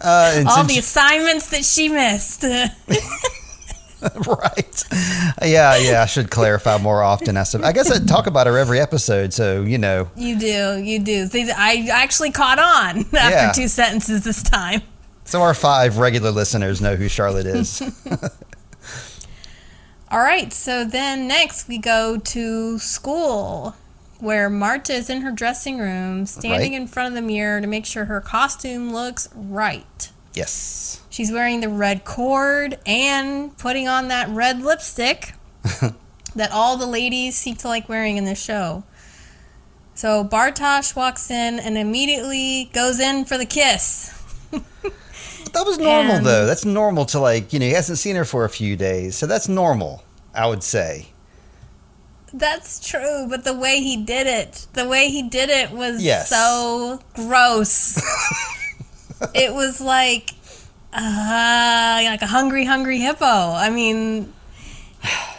all the assignments that she missed. Right. Yeah, I should clarify more often. I guess I talk about her every episode, so, You do. I actually caught on after 2 sentences this time. So our 5 regular listeners know who Charlotte is. All right, so then next we go to school, where Marta is in her dressing room, standing in front of the mirror to make sure her costume looks right. Yes. She's wearing the red cord and putting on that red lipstick that all the ladies seem to like wearing in this show. So Bartosz walks in and immediately goes in for the kiss. That was normal, though. That's normal to, he hasn't seen her for a few days. So that's normal, I would say. That's true, but the way he did it was so gross. It was like like a hungry hippo. I mean,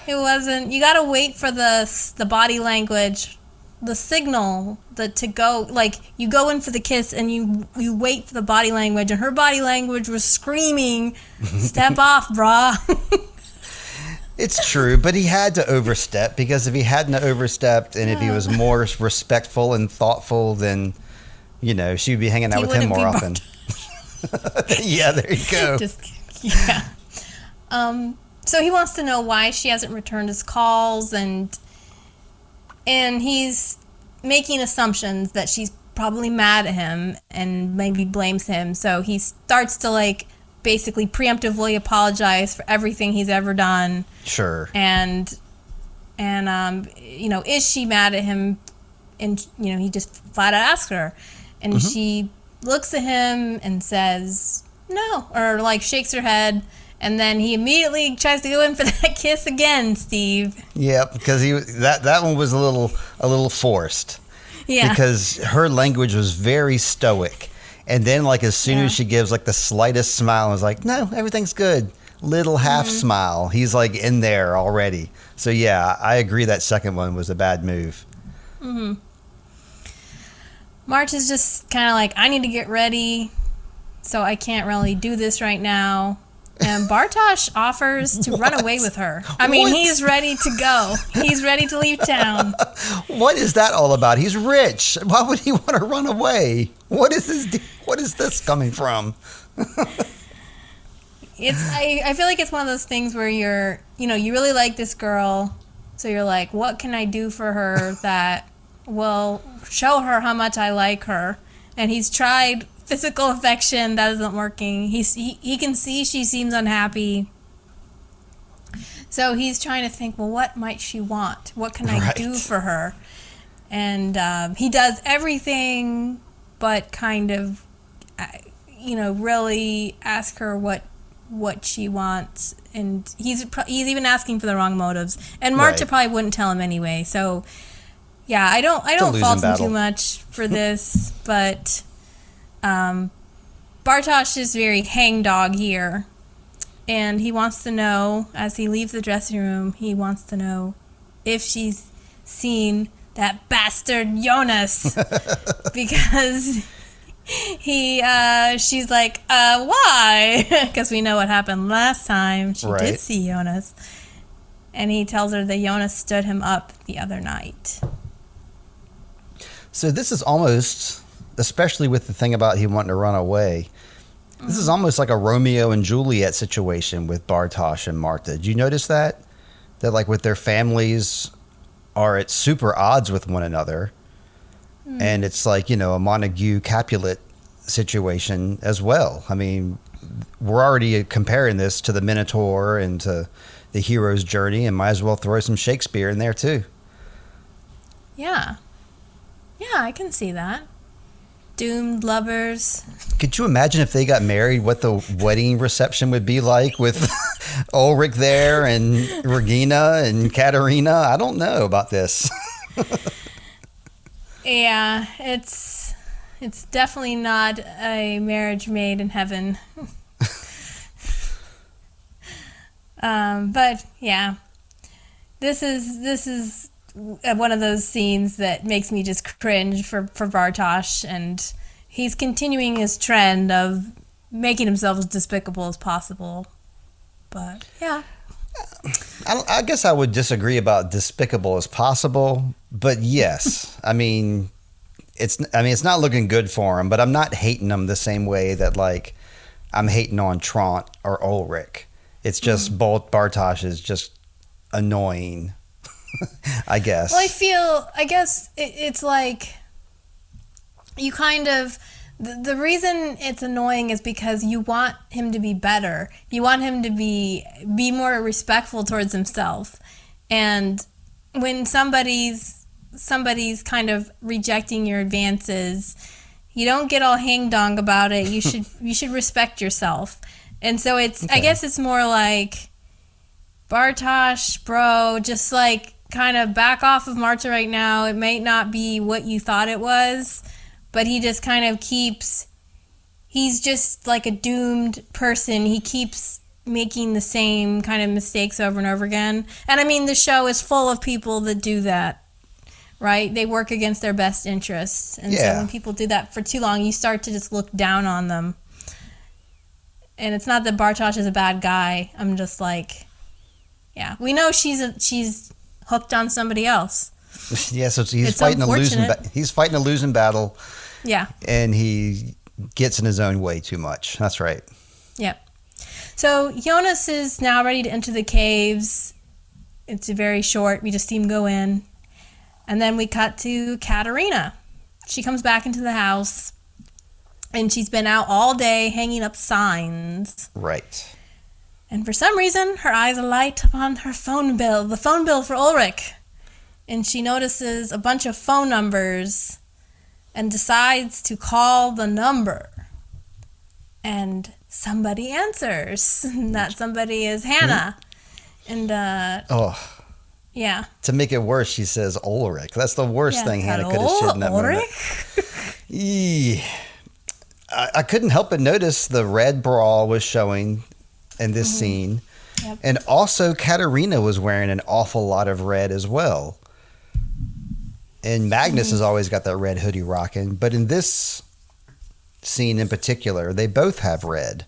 it wasn't. You gotta wait for the body language, the signal, to go. Like, you go in for the kiss and you wait for the body language, and her body language was screaming, "Step off, brah." It's true, but he had to overstep, because if he hadn't overstepped and if he was more respectful and thoughtful, then, you know, she would be hanging out with him more often. Yeah, there you go. Yeah. So he wants to know why she hasn't returned his calls, and he's making assumptions that she's probably mad at him and maybe blames him. So he starts to, like, basically preemptively apologize for everything he's ever done. Sure. And you know, is she mad at him? And, you know, he just flat out asks her. And she looks at him and says no, or like shakes her head. And then he immediately tries to go in for that kiss again, Steve. Yeah, because that one was a little forced. Yeah. Because her language was very stoic. And then, like, as soon as she gives, like, the slightest smile, I was like, no, everything's good. Little half smile. He's, like, in there already. So, yeah, I agree that second one was a bad move. Mm-hmm. March is just kind of like, I need to get ready, so I can't really do this right now. And Bartosz offers to run away with her. I mean, he's ready to go. He's ready to leave town. What is that all about? He's rich. Why would he want to run away? What is this coming from? I feel like it's one of those things where you really like this girl, so you're like, what can I do for her that will show her how much I like her? And he's tried physical affection. That isn't working. He can see she seems unhappy, so he's trying to think, well, what might she want? What can I do for her? And he does everything but kind of really ask her what she wants, and he's even asking for the wrong motives, and Marta probably wouldn't tell him anyway. So yeah, I don't fault him too much for this, but Bartosz is very hangdog here, and he wants to know, as he leaves the dressing room, he wants to know if she's seen that bastard Jonas, because she's like, why? Because we know what happened last time. She did see Jonas, and he tells her that Jonas stood him up the other night. So this is almost, especially with the thing about he wanting to run away, this is almost like a Romeo and Juliet situation with Bartosz and Marta. Did you notice that? That, like, with their families are at super odds with one another. And it's like, a Montague Capulet situation as well. I mean, we're already comparing this to the Minotaur and to the hero's journey, and might as well throw some Shakespeare in there too. Yeah, I can see that. Doomed lovers. Could you imagine if they got married, what the wedding reception would be like with Ulrich there and Regina and Katerina? I don't know about this. Yeah, it's definitely not a marriage made in heaven. But yeah, this is one of those scenes that makes me just cringe for Bartosz, and he's continuing his trend of making himself as despicable as possible. But yeah. I guess I would disagree about despicable as possible, but yes, I mean, it's not looking good for him, but I'm not hating him the same way that, like, I'm hating on Trant or Ulrich. It's just both Bartosz is just annoying, I guess. Well, I guess it's like you kind of. The reason it's annoying is because you want him to be better. You want him to be more respectful towards himself. And when somebody's kind of rejecting your advances, you don't get all hang-dong about it. You should respect yourself. And so it's I guess it's more like, Bartosz, bro, just like kind of back off of Marta right now. It might not be what you thought it was. But he just kind of keeps he's just like a doomed person. He keeps making the same kind of mistakes over and over again. And I mean, the show is full of people that do that, right? They work against their best interests. And so when people do that for too long, you start to just look down on them. And it's not that Bartosz is a bad guy. I'm just like, yeah, we know she's hooked on somebody else. Yeah, so he's fighting a losing battle. Yeah. And he gets in his own way too much. That's right. Yep. So Jonas is now ready to enter the caves. It's very short. We just see him go in. And then we cut to Katerina. She comes back into the house, and she's been out all day hanging up signs. Right. And for some reason, her eyes alight upon her phone bill, the phone bill for Ulrich. And she notices a bunch of phone numbers and decides to call the number. And somebody answers. And that somebody is Hannah. And, yeah. To make it worse, she says Ulrich. That's the worst thing Hannah could have said in that moment. Yeah. I couldn't help but notice the red bra was showing in this scene. Yep. And also Katerina was wearing an awful lot of red as well. And Magnus has always got that red hoodie rocking. But in this scene in particular, they both have red.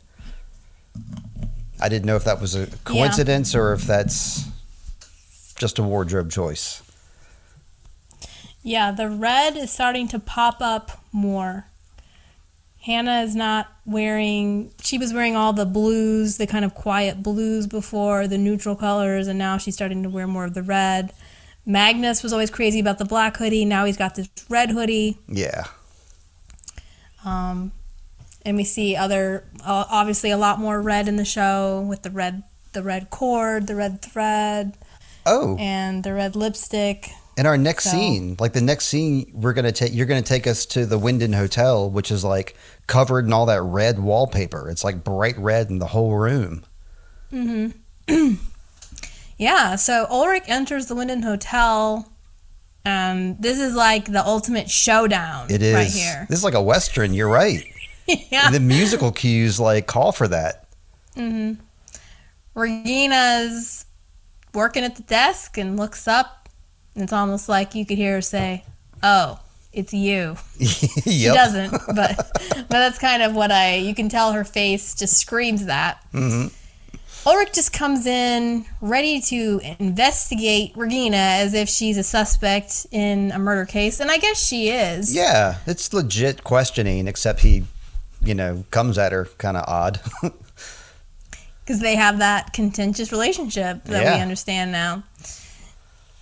I didn't know if that was a coincidence or if that's just a wardrobe choice. Yeah, the red is starting to pop up more. Hannah is not wearing... She was wearing all the blues, the kind of quiet blues before, the neutral colors, and now she's starting to wear more of the red. Magnus was always crazy about the black hoodie. Now he's got this red hoodie. Yeah. And we see obviously a lot more red in the show with the red cord, the red thread. Oh. And the red lipstick. In our next scene, like the next scene, you're going to take us to the Winden Hotel, which is like covered in all that red wallpaper. It's like bright red in the whole room. Mm-hmm. Yeah, so Ulrich enters the Winden Hotel. This is like the ultimate showdown. It is. Right here. This is like a Western, you're right. Yeah. The musical cues like call for that. Mm-hmm. Regina's working at the desk and looks up. And it's almost like you could hear her say, "Oh, it's you." Yep. She doesn't, but that's kind of what you can tell her face just screams that. Mm-hmm. Ulrich just comes in ready to investigate Regina as if she's a suspect in a murder case, and I guess she is. Yeah, it's legit questioning, except he, comes at her kind of odd. Because they have that contentious relationship that we understand now.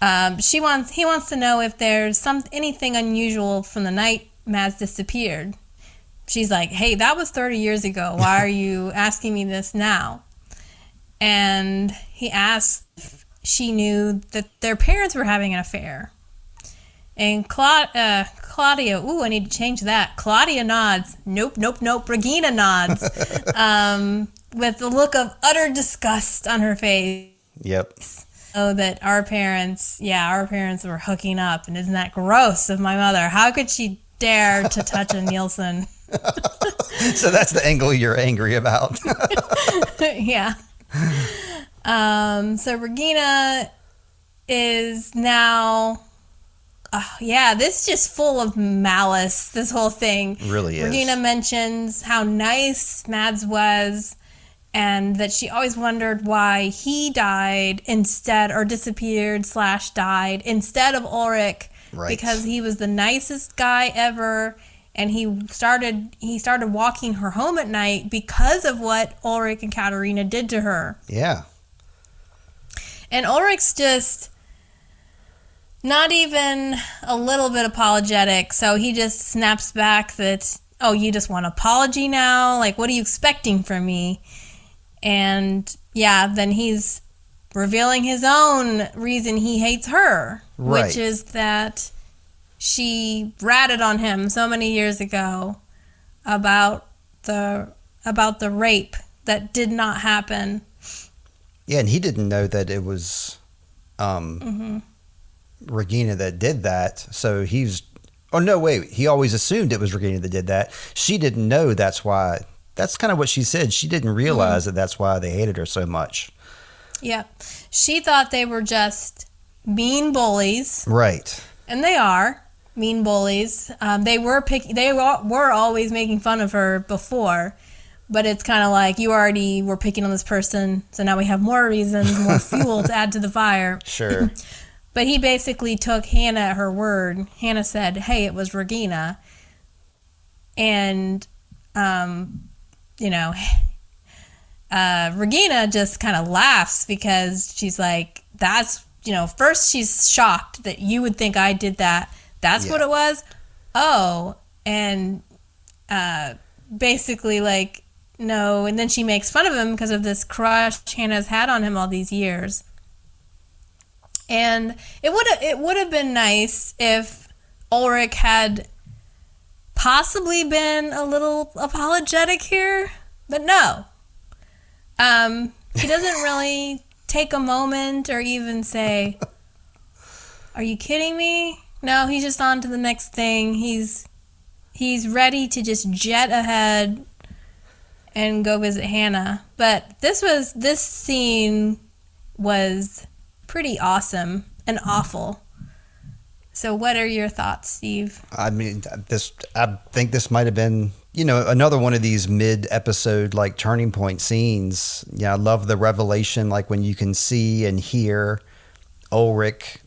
He wants to know if there's anything unusual from the night Mads disappeared. She's like, "Hey, that was 30 years ago. Why are you asking me this now?" And he asked if she knew that their parents were having an affair. And Claudia, I need to change that. Claudia nods. Nope. Regina nods. With a look of utter disgust on her face. Yep. Oh, that our parents were hooking up. And isn't that gross of my mother? How could she dare to touch a Nielsen? So that's the angle you're angry about. Yeah. So Regina is now... this is just full of malice, this whole thing. Really is. Regina mentions how nice Mads was and that she always wondered why he died disappeared / died instead of Ulrich. Right. Because he was the nicest guy ever, and he started walking her home at night because of what Ulrich and Katerina did to her. Yeah. And Ulrich's just not even a little bit apologetic, so he just snaps back that, "Oh, you just want an apology now? Like, what are you expecting from me?" And then he's revealing his own reason he hates her, right, which is that she ratted on him so many years ago about the rape that did not happen. Yeah, and he didn't know that it was Regina that did that, so he's Oh, no, wait. He always assumed it was Regina that did that. She didn't know that's why. That's kind of what she said. She didn't realize that that's why they hated her so much. Yep. She thought they were just mean bullies. Right. And they are mean bullies. They were always making fun of her before, but it's kind of like you already were picking on this person, so now we have more reasons, more fuel to add to the fire. Sure. But he basically took Hannah at her word. Hannah said, "Hey, it was Regina," and Regina just kind of laughs because she's like, "That's." First she's shocked that you would think I did that. That's what it was? Oh. And basically like, no. And then she makes fun of him because of this crush Hannah's had on him all these years. And it would have been nice if Ulrich had possibly been a little apologetic here. But no. He doesn't really take a moment or even say, "Are you kidding me?" No, he's just on to the next thing. He's ready to just jet ahead and go visit Hannah. But this scene was pretty awesome and awful. So what are your thoughts, Steve? I mean, I think this might have been, another one of these mid-episode, like, turning point scenes. Yeah, I love the revelation, like, when you can see and hear Ulrich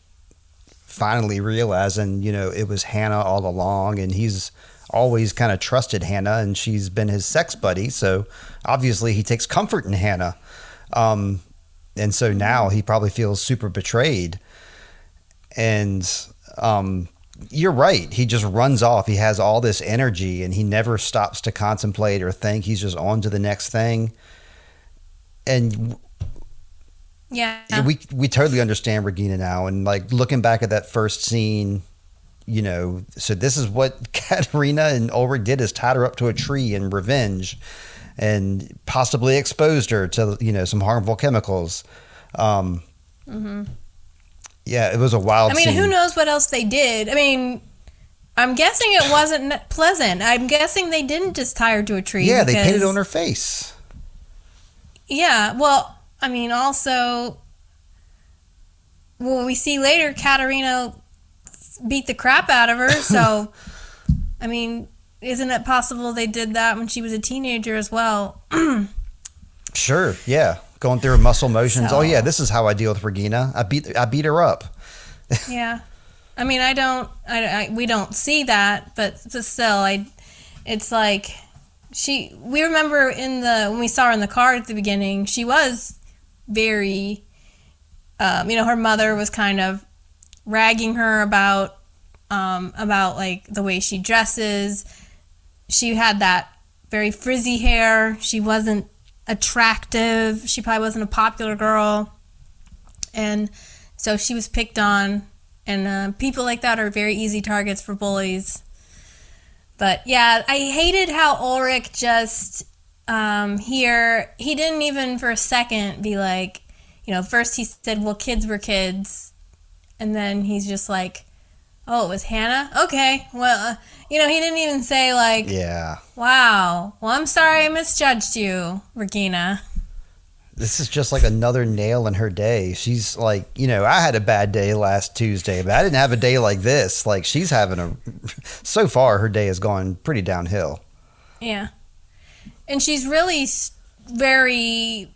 finally realizing, it was Hannah all along, and he's always kind of trusted Hannah, and she's been his sex buddy, so obviously he takes comfort in Hannah. And so now he probably feels super betrayed. And you're right. He just runs off. He has all this energy and he never stops to contemplate or think. He's just on to the next thing. And we totally understand Regina now. And like looking back at that first scene, so this is what Katerina and Ulrich did, is tied her up to a tree in revenge and possibly exposed her to, some harmful chemicals. Yeah, it was a wild scene. Who knows what else they did? I'm guessing it wasn't pleasant. I'm guessing they didn't just tie her to a tree. Yeah, they painted on her face. Yeah, well, also, we see later Katerina beat the crap out of her, so, isn't it possible they did that when she was a teenager as well? Sure, yeah. Going through her muscle motions. So, oh yeah, this is how I deal with Regina. I beat her up. Yeah, we don't see that, but still, it's like we remember when we saw her in the car at the beginning, she was very, her mother was kind of ragging her about like the way she dresses. She had that very frizzy hair. She wasn't attractive. She probably wasn't a popular girl, and so she was picked on, and people like that are very easy targets for bullies. But yeah, I hated how Ulrich just here, he didn't even for a second be like, first he said, well, kids were kids, and then he's just like, oh, it was Hannah? Okay, well, he didn't even say like, yeah, wow, well, I'm sorry I misjudged you, Regina. This is just like another nail in her day. She's like, I had a bad day last Tuesday, but I didn't have a day like this. Like, she's having so far, her day has gone pretty downhill. Yeah. And she's really very,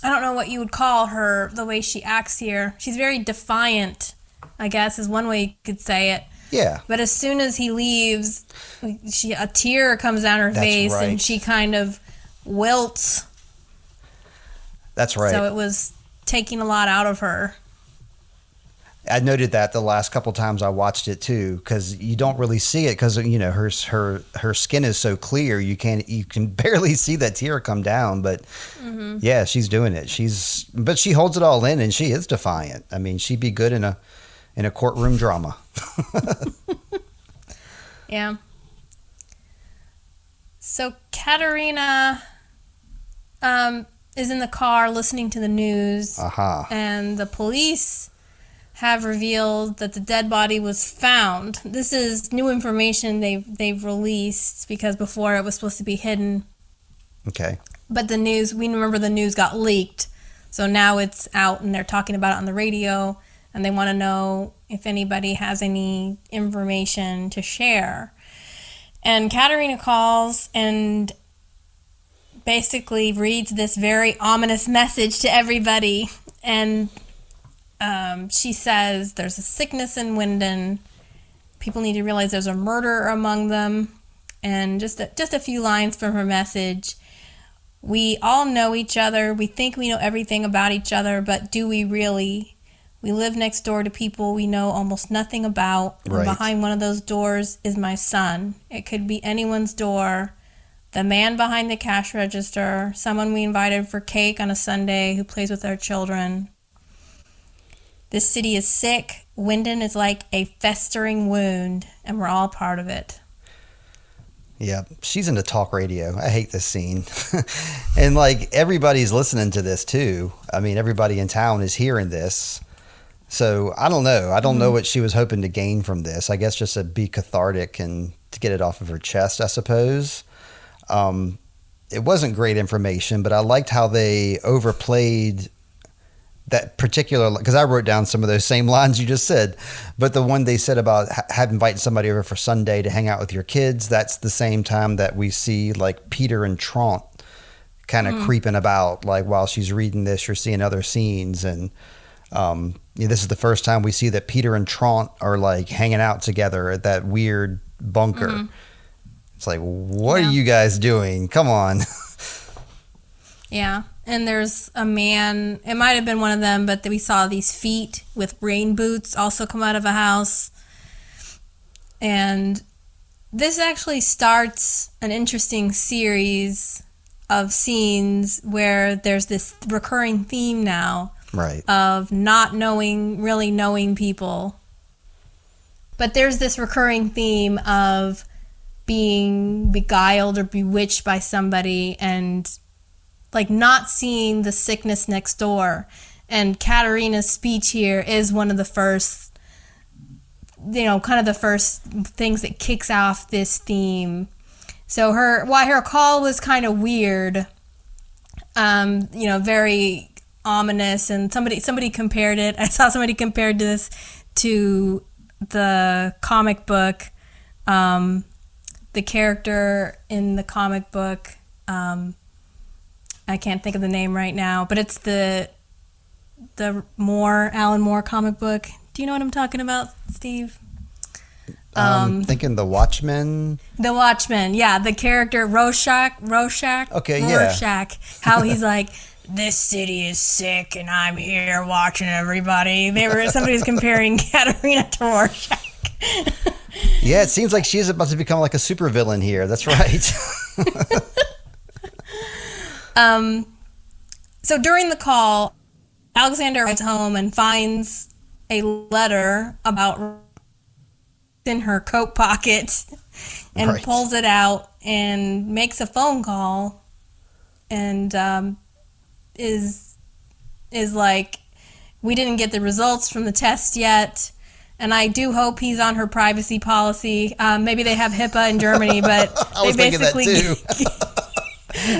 I don't know what you would call her, the way she acts here. She's very defiant, I guess, is one way you could say it. Yeah. But as soon as he leaves, a tear comes down her face, right. And she kind of wilts. That's right. So it was taking a lot out of her. I noted that the last couple times I watched it too, because you don't really see it because her skin is so clear you can barely see that tear come down. But yeah, she's doing it. But she holds it all in, and she is defiant. She'd be good in a courtroom drama. Yeah. So Katerina is in the car listening to the news, and the police have revealed that the dead body was found. This is new information they've released because before it was supposed to be hidden. Okay. But the news got leaked. So now it's out and they're talking about it on the radio and they want to know if anybody has any information to share. And Katerina calls and basically reads this very ominous message to everybody. And she says there's a sickness in Winden. People need to realize there's a murderer among them. And just a few lines from her message. We all know each other. We think we know everything about each other, but do we really? We live next door to people we know almost nothing about. Right. And behind one of those doors is my son. It could be anyone's door. The man behind the cash register, someone we invited for cake on a Sunday who plays with our children. This city is sick. Winden is like a festering wound, and we're all part of it. Yeah, she's into talk radio. I hate this scene. And like everybody's listening to this too. I mean, everybody in town is hearing this. So I don't know. I don't know what she was hoping to gain from this. I guess just to be cathartic and to get it off of her chest, I suppose. It wasn't great information, but I liked how they overplayed that particular, because I wrote down some of those same lines you just said, but the one they said about inviting somebody over for Sunday to hang out with your kids, that's the same time that we see like Peter and Trant kind of creeping about, like while she's reading this, you're seeing other scenes. And this is the first time we see that Peter and Trant are like hanging out together at that weird bunker. It's like, what are you guys doing? Come on. Yeah. And there's a man, it might have been one of them, but we saw these feet with rain boots also come out of a house. And this actually starts an interesting series of scenes where there's this recurring theme now. Right. Of not really knowing people. But there's this recurring theme of being beguiled or bewitched by somebody and like not seeing the sickness next door. And Katerina's speech here is one of the first, kind of the first things that kicks off this theme. So why her call was kind of weird, very ominous, and somebody compared it. I saw somebody compared this to the comic book. The character in the comic book, I can't think of the name right now, but it's the Alan Moore comic book. Do you know what I'm talking about, Steve? Thinking The Watchmen. The Watchmen, yeah. The character Rorschach. Okay, yeah. Rorschach. How he's like, this city is sick, and I'm here watching everybody. Somebody was comparing Katerina to Rorschach. Yeah, it seems like she's about to become like a supervillain here. That's right. So during the call, Alexander arrives home and finds a letter about in her coat pocket and pulls it out and makes a phone call and is like, we didn't get the results from the test yet. And I do hope he's on her privacy policy. Maybe they have HIPAA in Germany, but they basically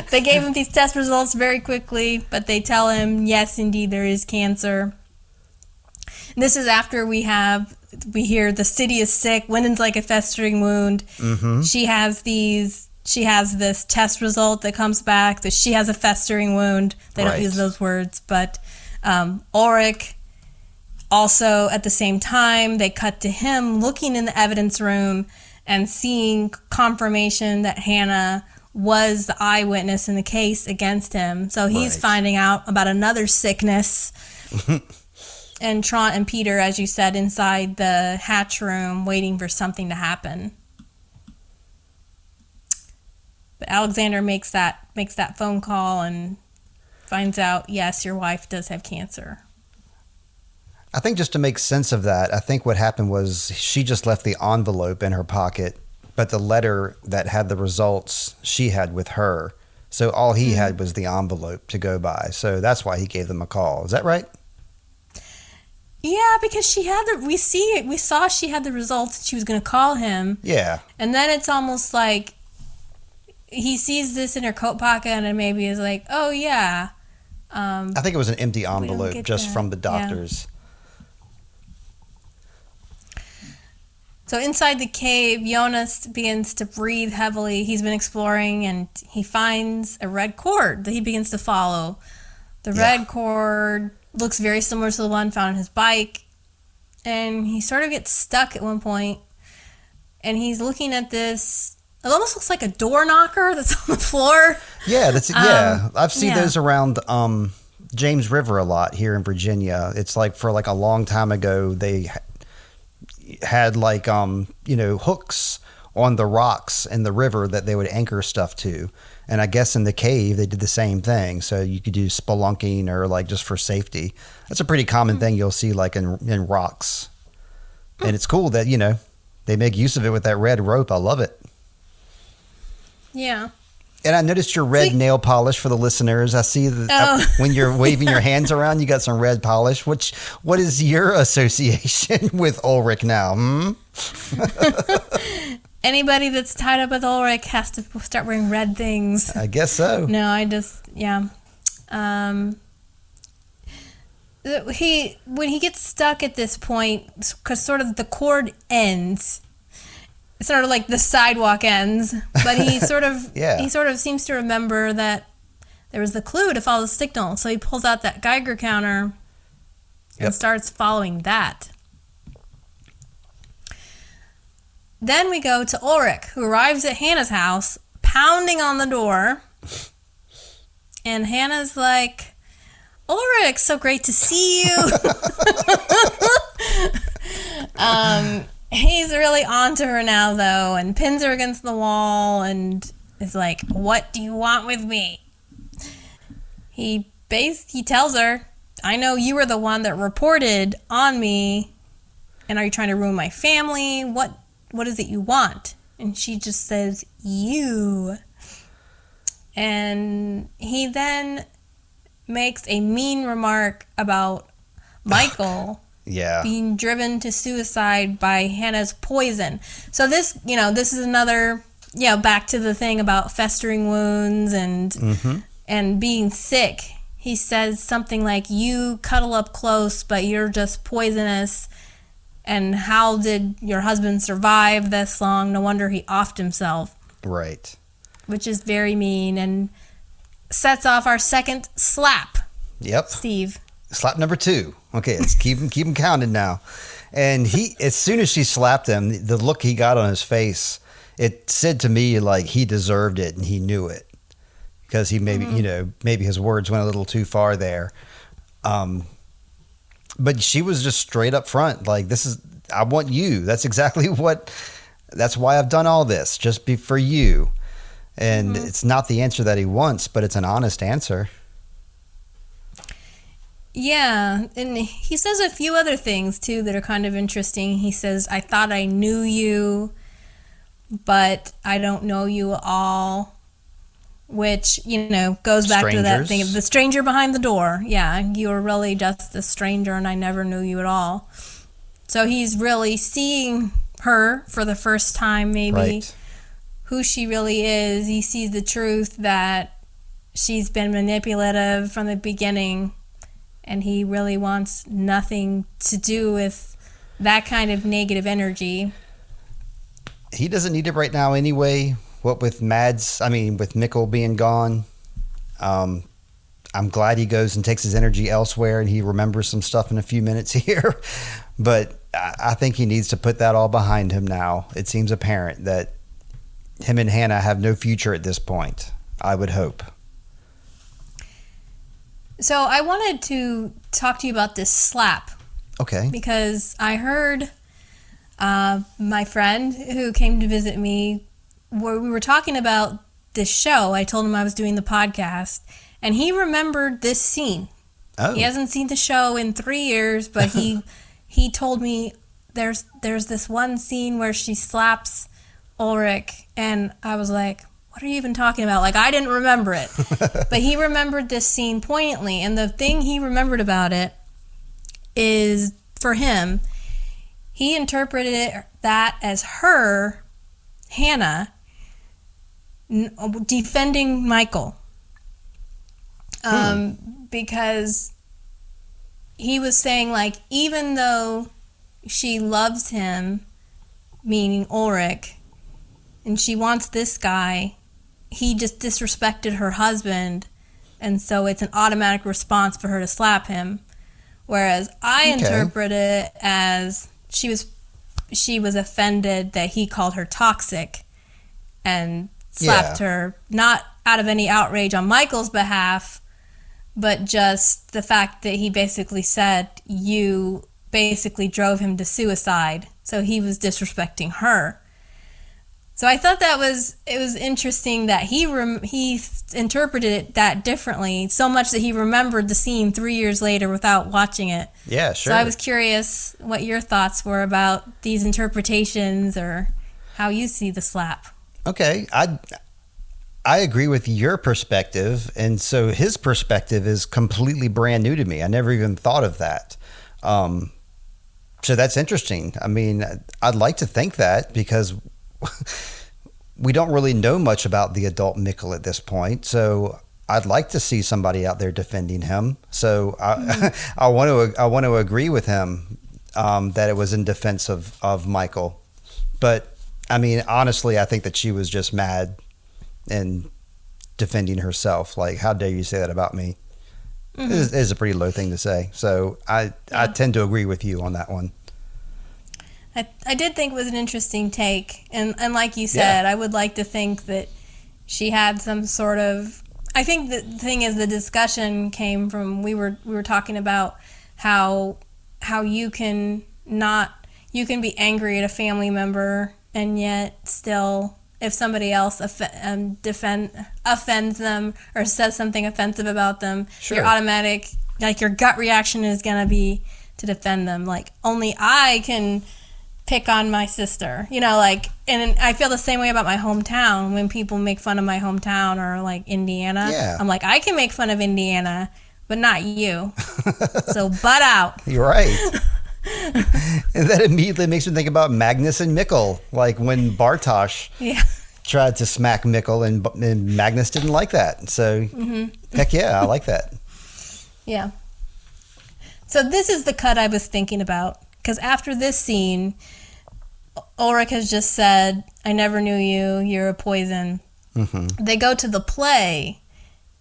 they gave him these test results very quickly, but they tell him, yes, indeed, there is cancer. This is after we hear the city is sick. Winden's like a festering wound. Mm-hmm. She has this test result that comes back that she has a festering wound. They don't use those words, but Ulrich. Also, at the same time, they cut to him looking in the evidence room and seeing confirmation that Hannah was the eyewitness in the case against him. So he's finding out about another sickness. And Trant and Peter, as you said, inside the hatch room waiting for something to happen. But Alexander makes that phone call and finds out, yes, your wife does have cancer. I think just to make sense of that, I think what happened was she just left the envelope in her pocket, but the letter that had the results she had with her. So all he had was the envelope to go by. So that's why he gave them a call. Is that right? Yeah, because we saw she had the results. She was going to call him. Yeah. And then it's almost like he sees this in her coat pocket and maybe is like, oh, yeah. I think it was an empty envelope just from the doctors. Yeah. So inside the cave, Jonas begins to breathe heavily. He's been exploring and he finds a red cord that he begins to follow. The red cord looks very similar to the one found on his bike. And he sort of gets stuck at one point. And he's looking at this. It almost looks like a door knocker that's on the floor. Yeah, I've seen those around James River a lot here in Virginia. It's like for like a long time ago, they had like hooks on the rocks in the river that they would anchor stuff to. And I guess in the cave they did the same thing. So you could do spelunking or like just for safety. That's a pretty common thing you'll see like in rocks. And it's cool that, they make use of it with that red rope. I love it. Yeah. And I noticed your red nail polish for the listeners. I see that when you're waving your hands around, you got some red polish. What is your association with Ulrich now? Anybody that's tied up with Ulrich has to start wearing red things. I guess so. No, when he gets stuck at this point, because sort of the cord ends, sort of like the sidewalk ends, but he sort of he sort of seems to remember that there was the clue to follow the signal, so he pulls out that Geiger counter and starts following that. Then we go to Ulrich, who arrives at Hannah's house, pounding on the door, and Hannah's like, Ulrich, so great to see you. He's really on to her now, though, and pins her against the wall and is like, what do you want with me? He tells her, I know you were the one that reported on me, and are you trying to ruin my family? What is it you want? And she just says, you. And he then makes a mean remark about Michael being driven to suicide by Hannah's poison. So this is another, back to the thing about festering wounds and being sick. He says something like, you cuddle up close, but you're just poisonous. And how did your husband survive this long? No wonder he offed himself. Right. Which is very mean and sets off our second slap. Yep. Steve. Slap number 2. Okay, let's keep him counted now. And as soon as she slapped him, the look he got on his face, it said to me like he deserved it and he knew it. Because he maybe, maybe his words went a little too far there. But she was just straight up front. Like, I want you. That's exactly that's why I've done all this. Just for you. And it's not the answer that he wants, but it's an honest answer. Yeah. And he says a few other things, too, that are kind of interesting. He says, I thought I knew you, but I don't know you at all. Which, goes back to that thing of the stranger behind the door. Yeah, you were really just a stranger and I never knew you at all. So he's really seeing her for the first time, maybe, who she really is. He sees the truth that she's been manipulative from the beginning and he really wants nothing to do with that kind of negative energy. He doesn't need it right now anyway. What with with Mikkel being gone, I'm glad he goes and takes his energy elsewhere and he remembers some stuff in a few minutes here. But I think he needs to put that all behind him now. It seems apparent that him and Hannah have no future at this point, I would hope. So I wanted to talk to you about this slap. Okay. Because I heard my friend who came to visit me, where we were talking about this show. I told him I was doing the podcast, and he remembered this scene. Oh. He hasn't seen the show in 3 years, but he told me there's this one scene where she slaps Ulrich, and I was like, what are you even talking about? Like, I didn't remember it. But he remembered this scene poignantly, and the thing he remembered about it is for him, he interpreted that as her, Hannah, defending Michael. Because he was saying, like, even though she loves him, meaning Ulrich, and she wants this guy, he just disrespected her husband, and so it's an automatic response for her to slap him. Whereas I interpret it as she was offended that he called her toxic and slapped her, not out of any outrage on Michael's behalf, but just the fact that he basically said, you basically drove him to suicide. So he was disrespecting her. So I thought it was interesting that he interpreted it that differently, so much that he remembered the scene 3 years later without watching it. Yeah, sure. So I was curious what your thoughts were about these interpretations or how you see the slap. Okay, I agree with your perspective, and so his perspective is completely brand new to me. I never even thought of that. So that's interesting. I mean, I'd like to think that because we don't really know much about the adult Mikkel at this point. So I'd like to see somebody out there defending him. So I want to agree with him that it was in defense of Michael. But I mean, honestly, I think that she was just mad and defending herself. Like, how dare you say that about me? It is a pretty low thing to say. So I tend to agree with you on that one. I did think it was an interesting take. And like you said, I would like to think that she had some sort of... I think the thing is the discussion came from... We were talking about how you can be angry at a family member and yet still... If somebody else offends them or says something offensive about them, your automatic, like your gut reaction is going to be to defend them. Like, only I can pick on my sister, like, and I feel the same way about my hometown. When people make fun of my hometown or like Indiana, I'm like, I can make fun of Indiana, but not you. So butt out. You're right. And that immediately makes me think about Magnus and Mikkel, like when Bartosz tried to smack Mikkel and Magnus didn't like that. So, heck yeah, I like that. Yeah. So this is the cut I was thinking about, because after this scene, Ulrich has just said, I never knew you, you're a poison. They go to the play,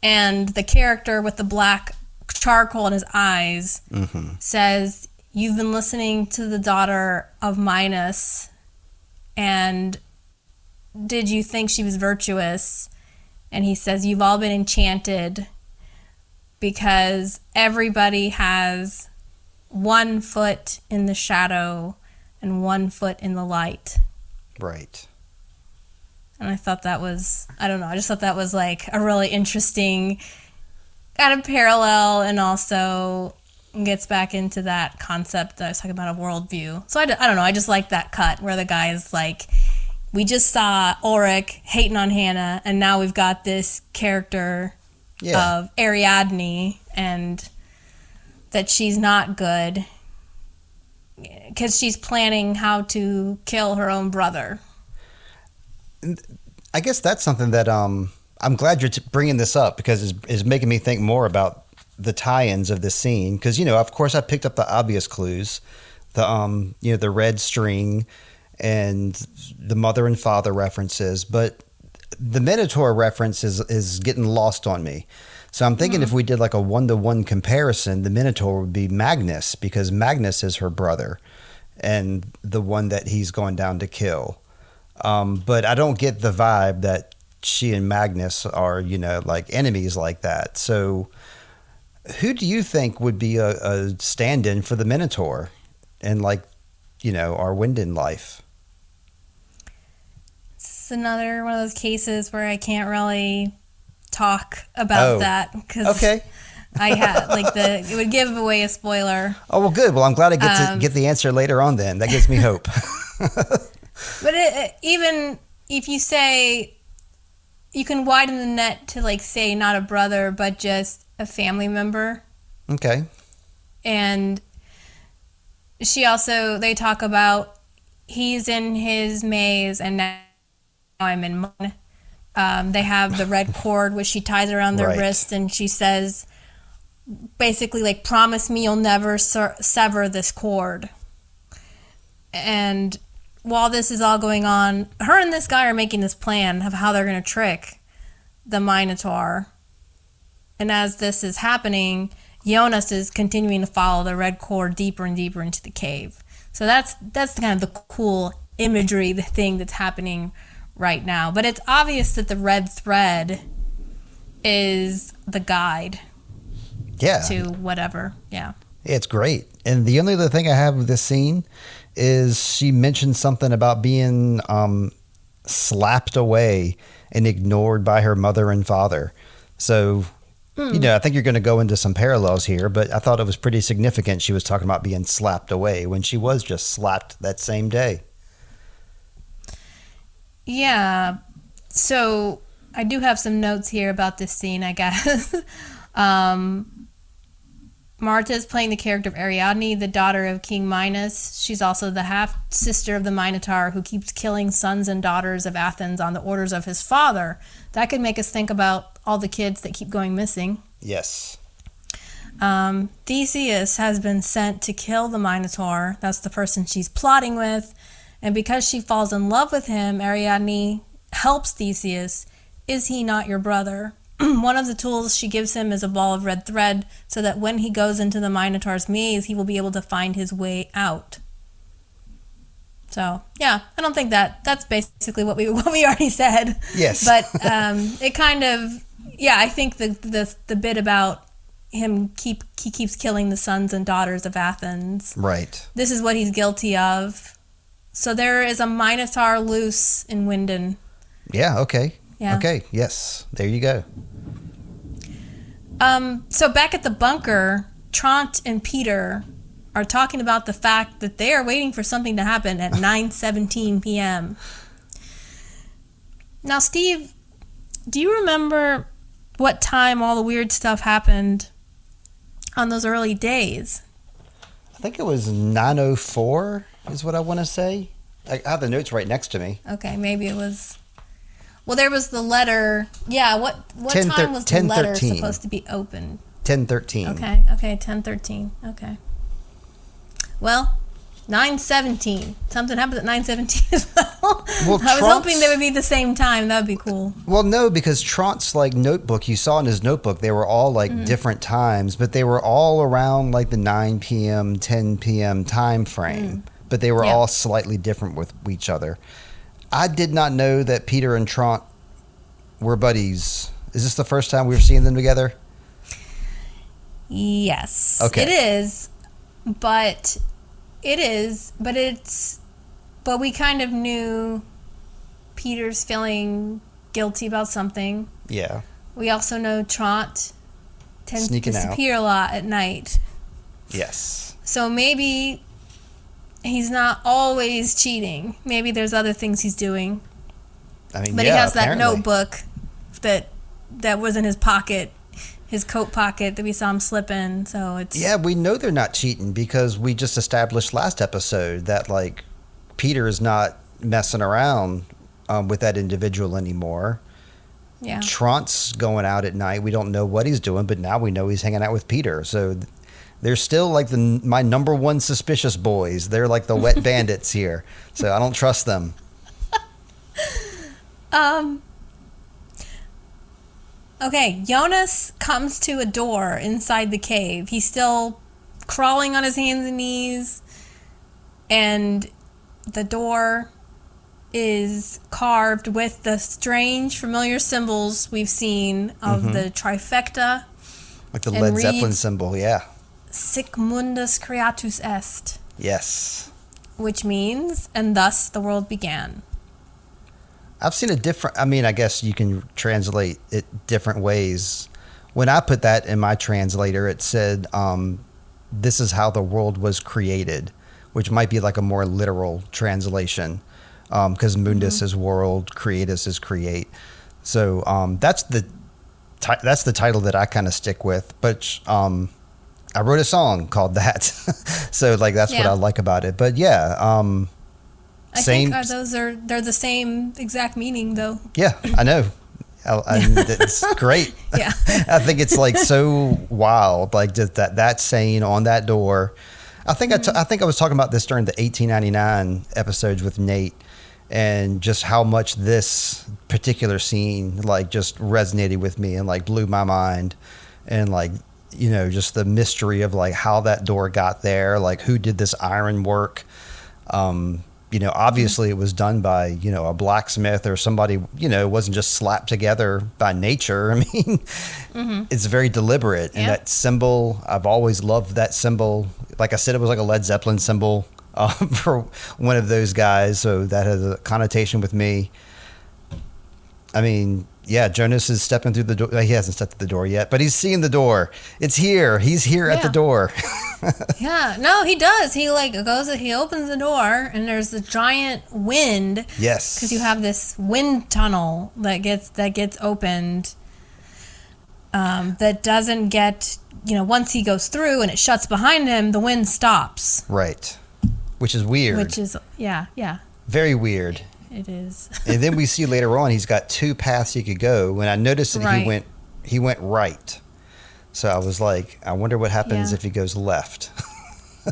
and the character with the black charcoal in his eyes says, you've been listening to the daughter of Minos, and did you think she was virtuous? And he says, you've all been enchanted because everybody has 1 foot in the shadow and 1 foot in the light. Right. And I thought that was, I don't know, I just thought that was like a really interesting kind of parallel, and also gets back into that concept that I was talking about, a worldview. So I don't know, I just like that cut where the guy is like, we just saw Ulrich hating on Hannah, and now we've got this character of Ariadne, and that she's not good because she's planning how to kill her own brother. I guess that's something that I'm glad you're bringing this up, because it's making me think more about the tie-ins of this scene, because of course I picked up the obvious clues, the red string and the mother and father references, but the Minotaur reference is getting lost on me. So I'm thinking if we did like a 1-to-1 comparison, the Minotaur would be Magnus, because Magnus is her brother and the one that he's going down to kill. But I don't get the vibe that she and Magnus are, like enemies like that. So who do you think would be a stand-in for the Minotaur in, like, our Winden life? It's another one of those cases where I can't really talk about that, because I had it would give away a spoiler. Oh, well, good. Well, I'm glad I get to get the answer later on then. That gives me hope. But even if you say, you can widen the net to, like, say not a brother, but just a family member. Okay. And they talk about he's in his maze and now I'm in mine. They have the red cord, which she ties around their wrist, and she says, basically, like, promise me you'll never sever this cord. And while this is all going on, her and this guy are making this plan of how they're going to trick the Minotaur. And as this is happening, Jonas is continuing to follow the red cord deeper and deeper into the cave. So that's kind of the cool imagery, the thing that's happening right now. But it's obvious that the red thread is the guide to whatever. Yeah. It's great. And the only other thing I have with this scene is she mentioned something about being slapped away and ignored by her mother and father. So, I think you're going to go into some parallels here, but I thought it was pretty significant. She was talking about being slapped away when she was just slapped that same day. Yeah. So I do have some notes here about this scene, I guess. Marta is playing the character of Ariadne, the daughter of King Minos. She's also the half-sister of the Minotaur who keeps killing sons and daughters of Athens on the orders of his father. That could make us think about all the kids that keep going missing. Yes. Theseus has been sent to kill the Minotaur. That's the person she's plotting with. And because she falls in love with him, Ariadne helps Theseus. Is he not your brother? One of the tools she gives him is a ball of red thread so that when he goes into the Minotaur's maze, he will be able to find his way out. So, yeah, I don't think that's basically what we already said. Yes. But it kind of, I think the bit about him he keeps killing the sons and daughters of Athens. Right. This is what he's guilty of. So there is a Minotaur loose in Winden. Yeah, okay. Yeah. Okay, yes. There you go. So back at the bunker, Trant and Peter are talking about the fact that they are waiting for something to happen at 9:17 p.m. Now, Steve, do you remember what time all the weird stuff happened on those early days? I think it was 9:04 is what I want to say. I have the notes right next to me. Okay, maybe it was... Well, there was the letter. Yeah, what time was the letter supposed to be opened? 10:13. Okay, 10:13. Okay. Well, 9:17. Something happened at 9:17 as well. I was hoping they would be the same time. That would be cool. Well, no, because Trant's notebook, you saw in his notebook, they were all different times, but they were all around the 9 p.m., 10 p.m. time frame. But they were all slightly different with each other. I did not know that Peter and Trant were buddies. Is this the first time we've seen them together? Yes. Okay. It is, but we kind of knew Peter's feeling guilty about something. Yeah. We also know Trant tends Sneaking to disappear a lot at night. Yes. So maybe he's not always cheating. Maybe there's other things he's doing. But he has that notebook that was in his pocket, his coat pocket that we saw him slip in. So it's... Yeah, we know they're not cheating because we just established last episode that Peter is not messing around with that individual anymore. Yeah. Trant's going out at night. We don't know what he's doing, but now we know he's hanging out with Peter. So they're still my number one suspicious boys. They're the wet bandits here. So I don't trust them. Okay, Jonas comes to a door inside the cave. He's still crawling on his hands and knees. And the door is carved with the strange, familiar symbols we've seen of the trifecta. Like the Led Zeppelin symbol, yeah. Sic Mundus Creatus Est. Yes. Which means, and thus the world began. I've seen I guess you can translate it different ways. When I put that in my translator, it said, this is how the world was created, which might be a more literal translation. Because mundus is world, creatus is create. So that's the title that I kind of stick with. But I wrote a song called that. So like that's what I like about it. But yeah, I think they're the same exact meaning though. Yeah, I know. It's great. Yeah. I think it's like so wild, like just that saying on that door. I think I think I was talking about this during the 1899 episodes with Nate, and just how much this particular scene like just resonated with me and like blew my mind, and like, you know, just the mystery of like how that door got there, like who did this iron work. You know, obviously it was done by, you know, a blacksmith or somebody, you know, it wasn't just slapped together by nature. I mean, it's very deliberate. And that symbol, I've always loved that symbol. Like I said, it was like a Led Zeppelin symbol for one of those guys. So that has a connotation with me. I mean, yeah, Jonas is stepping through the door. He hasn't stepped through the door yet, but he's seeing the door. It's here. He's here at the door. Yeah, no, he does. He like goes, he opens the door, and there's the giant wind. Yes, because you have this wind tunnel that gets opened. That doesn't get, you know, once he goes through and it shuts behind him, the wind stops. Right, which is weird. Which is very weird. It is. And then we see later on he's got two paths he could go, and I noticed that he went right. So I was like, I wonder what happens if he goes left.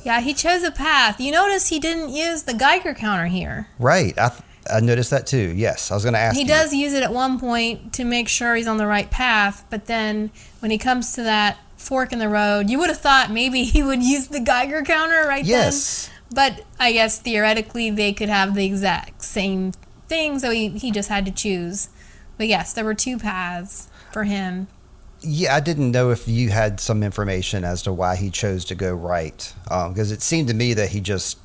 Yeah, he chose a path. You notice he didn't use the Geiger counter here. Right. I noticed that too. Yes, I was going to ask. He does use it at one point to make sure he's on the right path, but then when he comes to that fork in the road, you would have thought maybe he would use the Geiger counter then. Yes. But I guess theoretically they could have the exact same thing, so he just had to choose. But yes, there were two paths for him. Yeah, I didn't know if you had some information as to why he chose to go right. Because it seemed to me that he just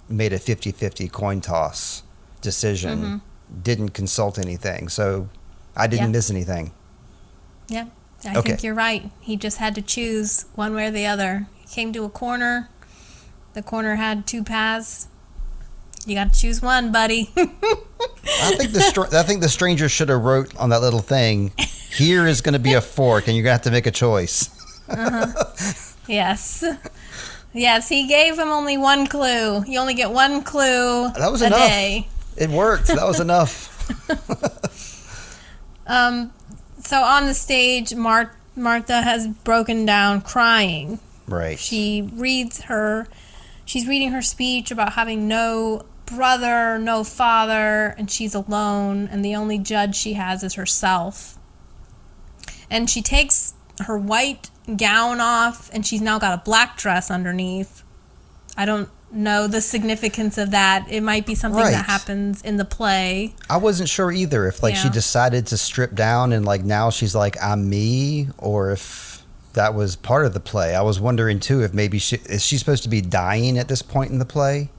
made a 50-50 coin toss decision, didn't consult anything. So I didn't miss anything. Yeah, I think you're right. He just had to choose one way or the other. He came to a corner. The corner had two paths. You got to choose one, buddy. I think the stranger should have wrote on that little thing, "Here is going to be a fork, and you're going to have to make a choice." Yes. Yes, he gave him only one clue. You only get one clue that was enough. Day. It worked. That was enough. So on the stage, Martha has broken down crying. Right. She's reading her speech about having no brother, no father, and she's alone, and the only judge she has is herself. And she takes her white gown off, and she's now got a black dress underneath. I don't know the significance of that. It might be something that happens in the play. I wasn't sure either if she decided to strip down and like now she's like, I'm me, or if that was part of the play. I was wondering too if maybe is she supposed to be dying at this point in the play?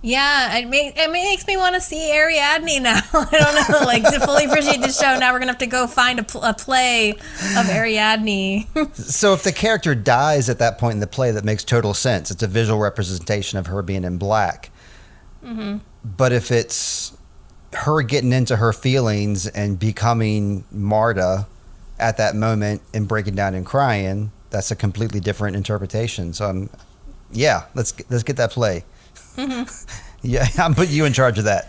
Yeah, it makes me want to see Ariadne now. I don't know, like to fully appreciate the show. Now we're gonna have to go find a play of Ariadne. So if the character dies at that point in the play, that makes total sense. It's a visual representation of her being in black. Mm-hmm. But if it's her getting into her feelings and becoming Marta at that moment and breaking down and crying, that's a completely different interpretation. So let's get that play. Mm-hmm. Yeah, I'm putting you in charge of that.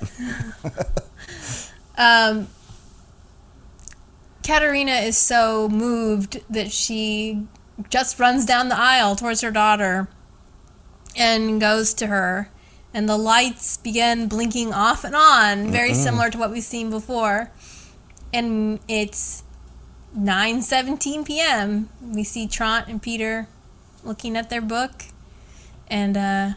Katerina is so moved that she just runs down the aisle towards her daughter and goes to her, and the lights begin blinking off and on, very similar to what we've seen before. And it's 9:17 p.m. We see Trant and Peter looking at their book, and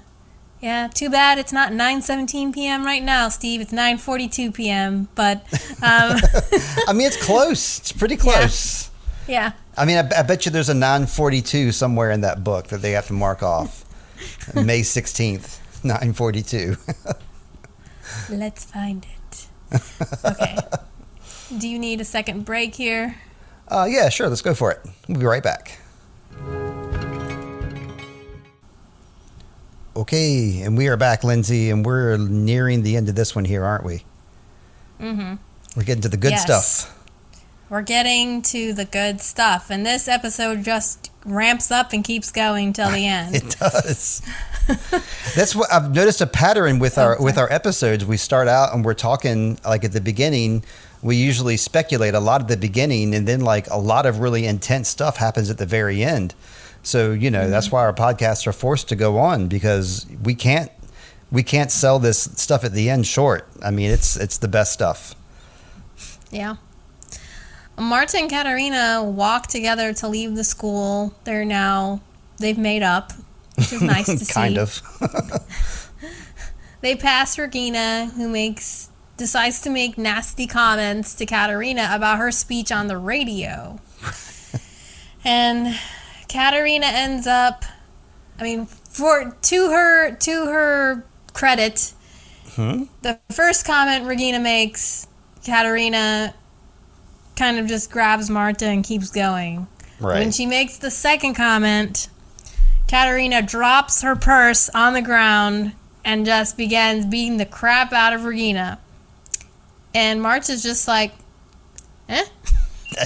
yeah, too bad it's not 9:17 p.m. right now, Steve. It's 9:42 p.m. But I mean, it's close. It's pretty close. Yeah. I mean, I bet you there's a 9:42 somewhere in that book that they have to mark off. May 16th, 9:42. Let's find it. Okay. Do you need a second break here? Yeah, sure. Let's go for it. We'll be right back. Okay, and we are back, Lindsay, and we're nearing the end of this one here, aren't we? Mm-hmm. We're getting to the good stuff. we're getting to the good stuff. And this episode just ramps up and keeps going till the end. It does. That's what I've noticed a pattern with our episodes. We start out and we're talking like at the beginning. We usually speculate a lot at the beginning, and then like a lot of really intense stuff happens at the very end. So, that's why our podcasts are forced to go on, because we can't sell this stuff at the end short. I mean, it's the best stuff. Yeah. Marta and Katerina walk together to leave the school. They've made up, which is nice to see. Kind of. They pass Regina, who decides to make nasty comments to Katerina about her speech on the radio. And Katerina ends up, to her credit, the first comment Regina makes, Katerina kind of just grabs Marta and keeps going. Right. When she makes the second comment, Katerina drops her purse on the ground and just begins beating the crap out of Regina. And Marta's just like, eh?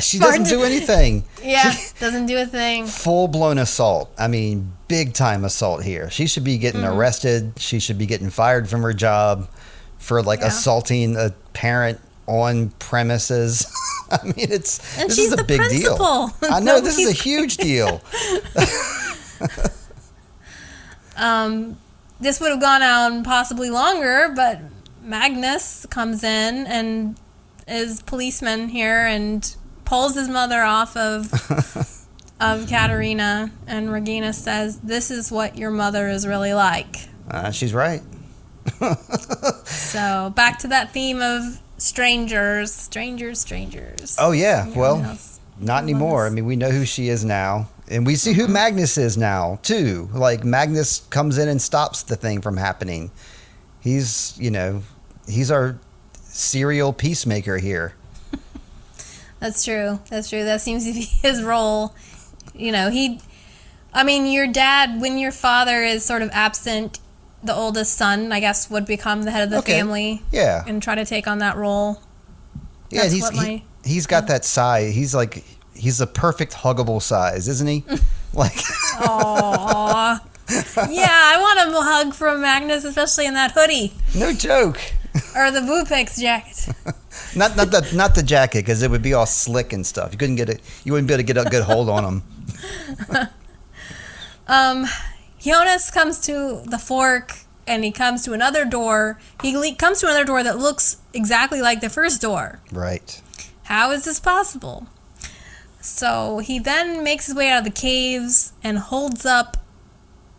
She doesn't do anything. Yeah, doesn't do a thing. Full-blown assault. I mean, big-time assault here. She should be getting arrested. She should be getting fired from her job for, assaulting a parent on premises. I mean, this is a big deal. I know, this is a huge deal. This would have gone on possibly longer, but Magnus comes in and is policeman here and pulls his mother off of Katerina, and Regina says, "This is what your mother is really like." She's right. So back to that theme of strangers. Oh yeah, well, not anymore. I mean, we know who she is now, and we see who Magnus is now too. Like, Magnus comes in and stops the thing from happening. He's our serial peacemaker here. That's true. That seems to be his role. Your dad, when your father is sort of absent, the oldest son, I guess, would become the head of the family. Yeah. And try to take on that role. Yeah, he's got that size. He's a perfect huggable size, isn't he? Like, aww. Yeah, I want a hug from Magnus, especially in that hoodie. No joke. Or the Boopex jacket. Not the jacket, because it would be all slick and stuff. You wouldn't be able to get a good hold on him. Jonas comes to the fork, and he comes to another door. He comes to another door that looks exactly like the first door. Right. How is this possible? So he then makes his way out of the caves and holds up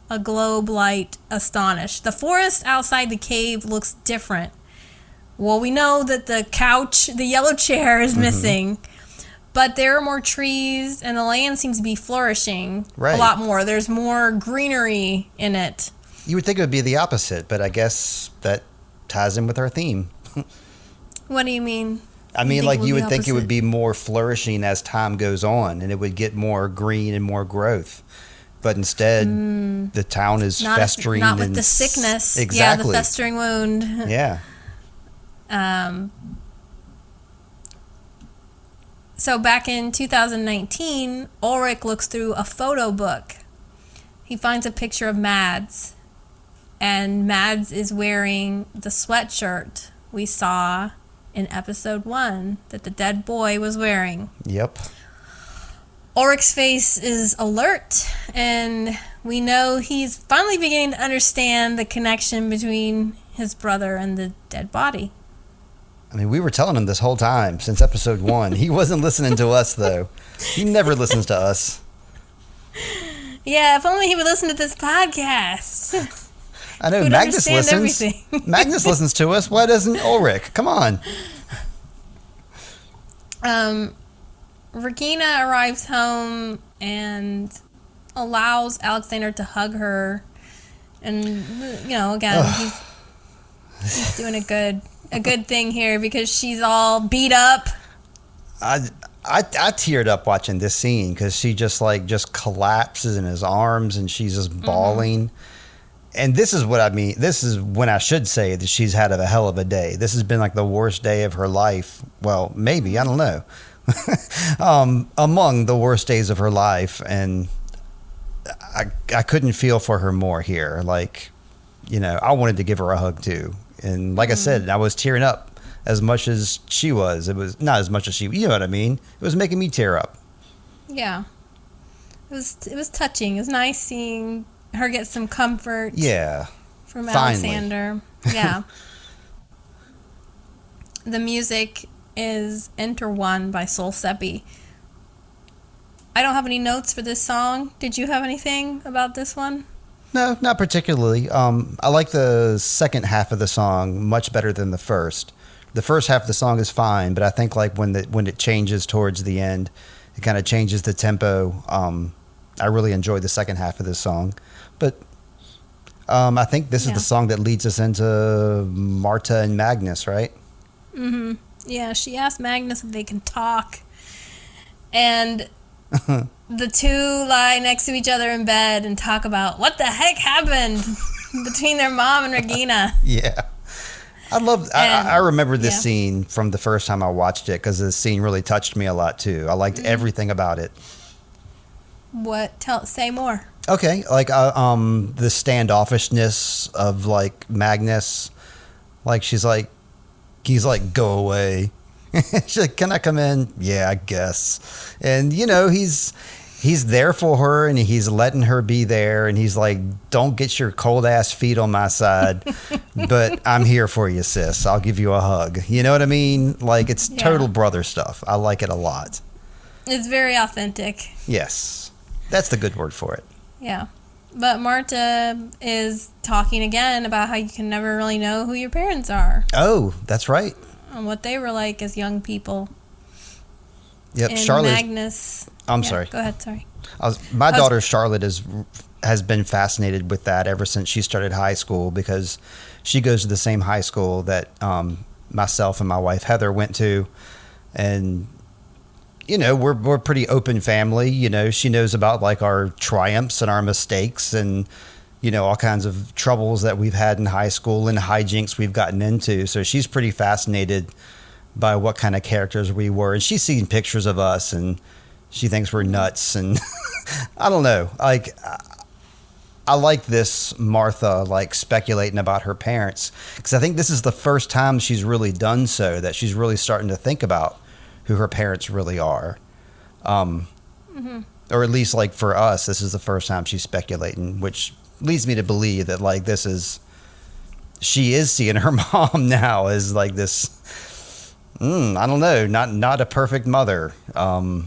a globe light, astonished. The forest outside the cave looks different. Well, we know that the yellow chair is missing, but there are more trees, and the land seems to be flourishing a lot more. There's more greenery in it. You would think it would be the opposite, but I guess that ties in with our theme. What do you mean? I mean, like, you would think it would be more flourishing as time goes on, and it would get more green and more growth. But instead, the town is festering. Not with the sickness. Exactly. Yeah, the festering wound. Yeah. So back in 2019, Ulrich looks through a photo book. He finds a picture of Mads, and Mads is wearing the sweatshirt we saw in episode 1 that the dead boy was wearing. Yep. Ulrich's face is alert, and we know he's finally beginning to understand the connection between his brother and the dead body. I mean, we were telling him this whole time since episode 1. He wasn't listening to us, though. He never listens to us. Yeah, if only he would listen to this podcast. I know, Magnus listens. Magnus listens to us. Why doesn't Ulrich? Come on. Regina arrives home and allows Alexander to hug her. And, again, he's doing a good thing here because she's all beat up. I teared up watching this scene because she just collapses in his arms and she's just bawling. And this is what I mean. This is when I should say that she's had a hell of a day. This has been like the worst day of her life. Well, maybe, I don't know. among the worst days of her life, and I couldn't feel for her more here. Like, I wanted to give her a hug too, and like I said, I was tearing up as much as she was. It was not as much as she, you know what I mean? It was making me tear up. Yeah, it was touching. It was nice seeing her get some comfort. Yeah, from finally. Alexander. Yeah. The music is Enter One by Sol Seppi. I don't have any notes for this song. Did you have anything about this one? No, not particularly. I like the second half of the song much better than the first. The first half of the song is fine, but I think like when it changes towards the end, it kind of changes the tempo. I really enjoyed the second half of this song, but I think this is the song that leads us into Marta and Magnus, right? Mm-hmm. Yeah, she asked Magnus if they can talk, and the two lie next to each other in bed and talk about what the heck happened between their mom and Regina. Yeah. I remember this scene from the first time I watched it because this scene really touched me a lot too. I liked everything about it. Say more. Okay, like the standoffishness of like Magnus, like he's like, go away. She's like, can I come in? Yeah, I guess. And he's there for her and he's letting her be there and he's like, don't get your cold ass feet on my side, but I'm here for you, sis. I'll give you a hug. You know what I mean? Like it's total brother stuff. I like it a lot. It's very authentic. Yes, that's the good word for it. Yeah. But Marta is talking again about how you can never really know who your parents are. Oh, that's right. And what they were like as young people. Yep, and Charlotte. Magnus. I'm sorry. Go ahead, sorry. My daughter Charlotte has been fascinated with that ever since she started high school because she goes to the same high school that myself and my wife Heather went to, and we're a pretty open family. She knows about like our triumphs and our mistakes and all kinds of troubles that we've had in high school and hijinks we've gotten into. So she's pretty fascinated by what kind of characters we were, and she's seen pictures of us and she thinks we're nuts. And I don't know, like I like this Martha like speculating about her parents because I think this is the first time she's really done so, that she's really starting to think about who her parents really are. Or at least like for us, this is the first time she's speculating, which leads me to believe that like she is seeing her mom now as like this, I don't know, not a perfect mother. What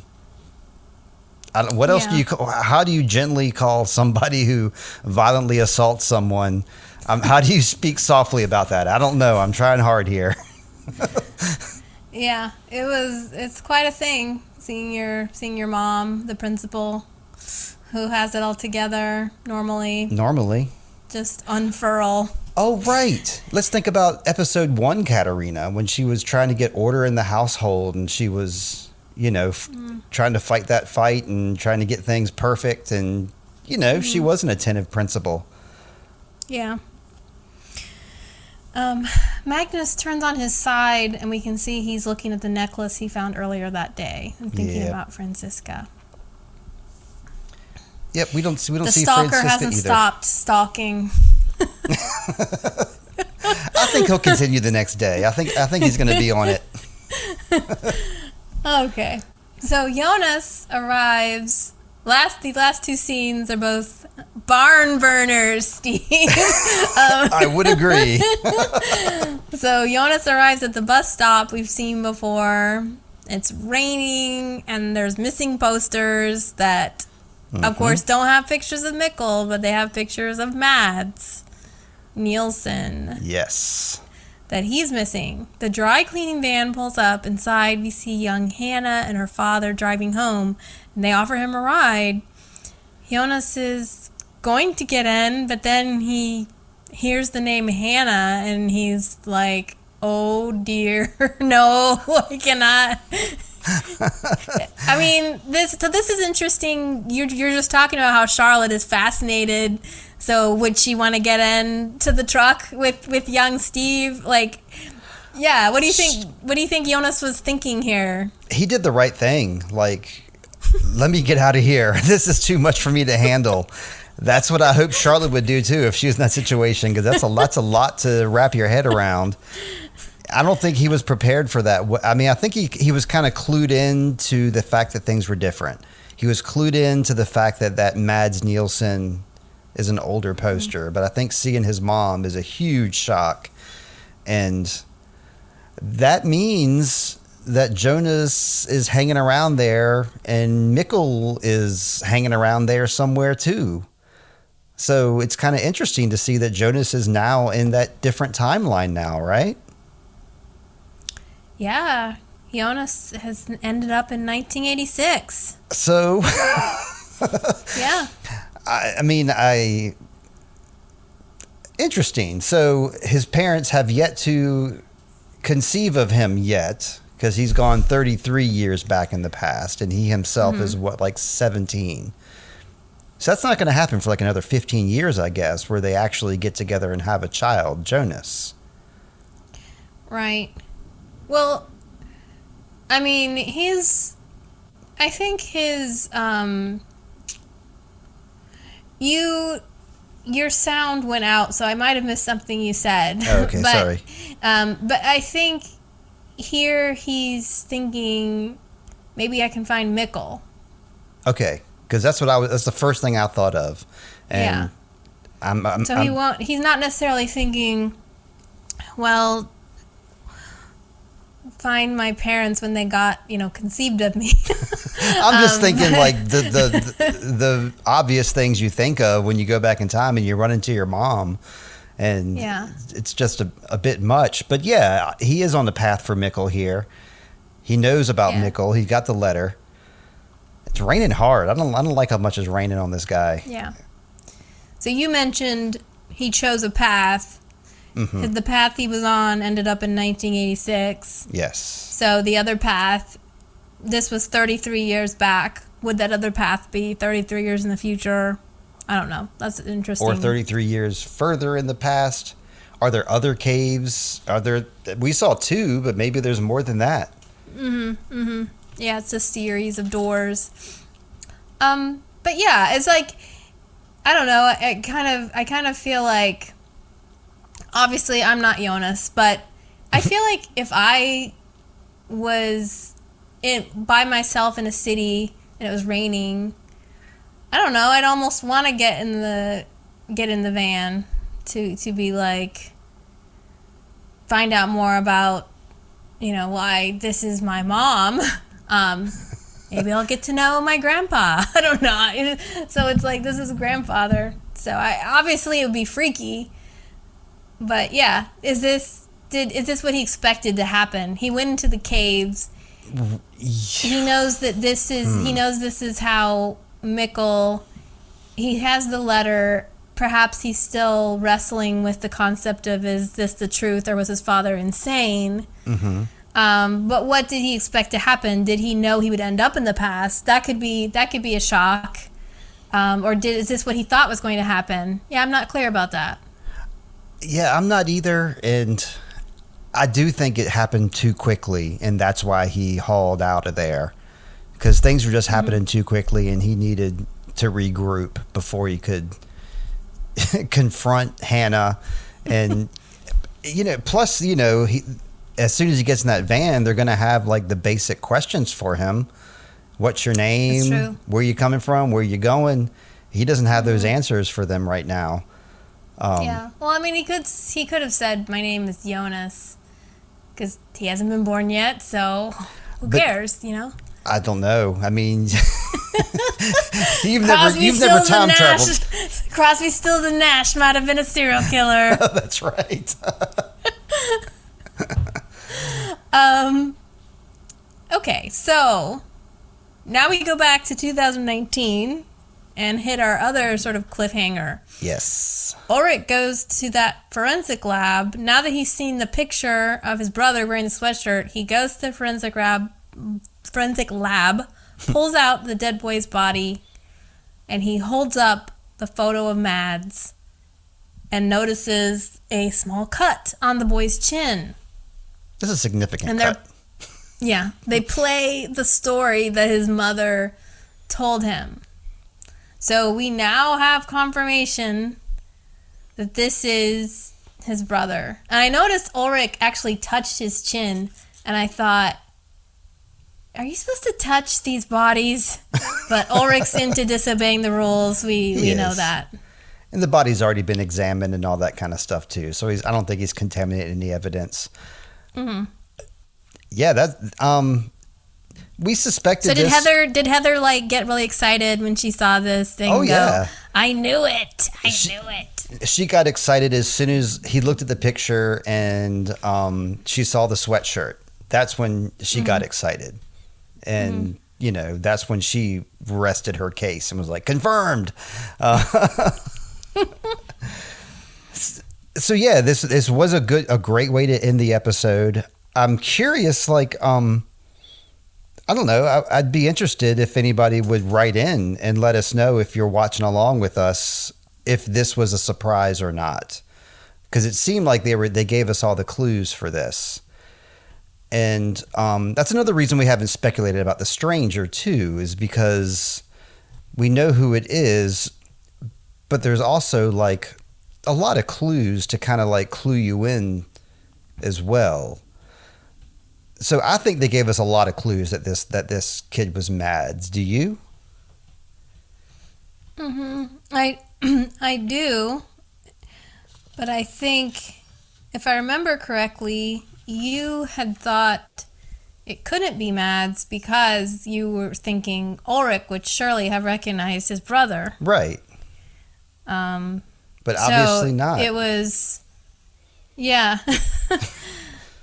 else do you call, how do you gently call somebody who violently assaults someone? How do you speak softly about that? I don't know. I'm trying hard here. Yeah, it's quite a thing seeing your mom, the principal, who has it all together normally. Just unfurl. Oh, right. Let's think about episode 1, Katerina, when she was trying to get order in the household and she was, trying to fight that fight and trying to get things perfect. And, she was an attentive principal. Yeah. Magnus turns on his side and we can see he's looking at the necklace he found earlier that day and thinking about Franziska. Yep, we don't see the Franziska stalker hasn't either. Stopped stalking. I think he'll continue the next day. I think he's going to be on it. Okay. So Jonas arrives. The last two scenes are both barn burners, Steve. I would agree. So Jonas arrives at the bus stop we've seen before. It's raining and there's missing posters that, of course, don't have pictures of Mikkel, but they have pictures of Mads Nielsen. Yes. That he's missing. The dry cleaning van pulls up. Inside, we see young Hannah and her father driving home, and they offer him a ride. Jonas is going to get in, but then he hears the name Hannah, and he's like, oh dear, no, I cannot. I mean, this is interesting. You're just talking about how Charlotte is fascinated. So would she want to get into the truck with young Steve? Like, Yeah, what do you think? What do you think Jonas was thinking here? He did the right thing. Like, let me get out of here. This is too much for me to handle. That's what I hope Charlotte would do too if she was in that situation, because that's a lot to wrap your head around. I don't think he was prepared for that. I mean, I think he was kind of clued in to the fact that things were different. He was clued in to the fact that Mads Nielsen is an older poster, but I think seeing his mom is a huge shock. And that means that Jonas is hanging around there and Mikkel is hanging around there somewhere too. So it's kind of interesting to see that Jonas is now in that different timeline now, right? Yeah. Jonas has ended up in 1986. So, yeah. I mean, interesting. So his parents have yet to conceive of him yet, because he's gone 33 years back in the past, and he himself is like 17. So that's not going to happen for like another 15 years, I guess, where they actually get together and have a child, Jonas. Right. Well, I mean, I think his, your sound went out, so I might have missed something you said. Oh, okay, sorry. But I think here he's thinking, maybe I can find Mikkel. Okay, because that's the first thing I thought of. And yeah. He's not necessarily thinking, well, find my parents when they got, conceived of me. I'm just thinking like the obvious things you think of when you go back in time and you run into your mom, and it's just a bit much. But yeah, he is on the path for Mikkel here. He knows about Mikkel. He got the letter. It's raining hard. I don't like how much is raining on this guy. Yeah. So you mentioned he chose a path. Mm-hmm. The path he was on ended up in 1986. Yes. So the other path, this was 33 years back. Would that other path be 33 years in the future? I don't know. That's interesting. Or 33 years further in the past. Are there other caves? We saw 2, but maybe there's more than that. Yeah, it's a series of doors. But yeah, it's like, I don't know. I kind of feel like, obviously, I'm not Jonas, but I feel like if I was by myself in a city and it was raining, I don't know, I'd almost want to get in the van to be like, find out more about, why this is my mom. Maybe I'll get to know my grandpa. I don't know. So it's like, this is grandfather. So obviously it would be freaky. But yeah, is this what he expected to happen? He went into the caves. He knows that this is how Mikkel, he has the letter. Perhaps he's still wrestling with the concept of, is this the truth, or was his father insane? But what did he expect to happen? Did he know he would end up in the past? That could be a shock. Is this what he thought was going to happen? Yeah, I'm not clear about that. Yeah, I'm not either, and I do think it happened too quickly, and that's why he hauled out of there, because things were just happening too quickly, and he needed to regroup before he could confront Hannah. And plus, as soon as he gets in that van, they're going to have like the basic questions for him. What's your name? That's true. Where you coming from? Where you going? He doesn't have those answers for them right now. Yeah. Well, I mean, he could have said, my name is Jonas, because he hasn't been born yet, so who cares, I don't know. I mean, you've never time traveled. Crosby, Stills, and Nash might have been a serial killer. That's right. Okay, so now we go back to 2019 and hit our other sort of cliffhanger. Yes. Ulrich goes to that forensic lab. Now that he's seen the picture of his brother wearing the sweatshirt, he goes to the forensic lab, pulls out the dead boy's body, and he holds up the photo of Mads and notices a small cut on the boy's chin. This is a significant And cut. they play the story that his mother told him. So we now have confirmation that this is his brother. And I noticed Ulrich actually touched his chin, and I thought, are you supposed to touch these bodies? But Ulrich's into disobeying the rules. We know that. And the body's already been examined and all that kind of stuff too. So I don't think he's contaminated any evidence. Mm-hmm. Yeah, that we suspected. So did this. Did Heather like get really excited when she saw this thing? Oh yeah, I knew it. I knew it. She got excited as soon as he looked at the picture and she saw the sweatshirt. That's when she got excited, and that's when she rested her case and was like, confirmed. So yeah, this was a great way to end the episode. I'm curious, like, I don't know. I'd be interested if anybody would write in and let us know if you're watching along with us, if this was a surprise or not, because it seemed like they gave us all the clues for this, and that's another reason we haven't speculated about the stranger too, is because we know who it is, but there's also like a lot of clues to kind of like clue you in as well. So I think they gave us a lot of clues that this kid was Mads. Do you? I do, but I think if I remember correctly, you had thought it couldn't be Mads because you were thinking Ulrich would surely have recognized his brother. Right. But obviously not. It was, yeah.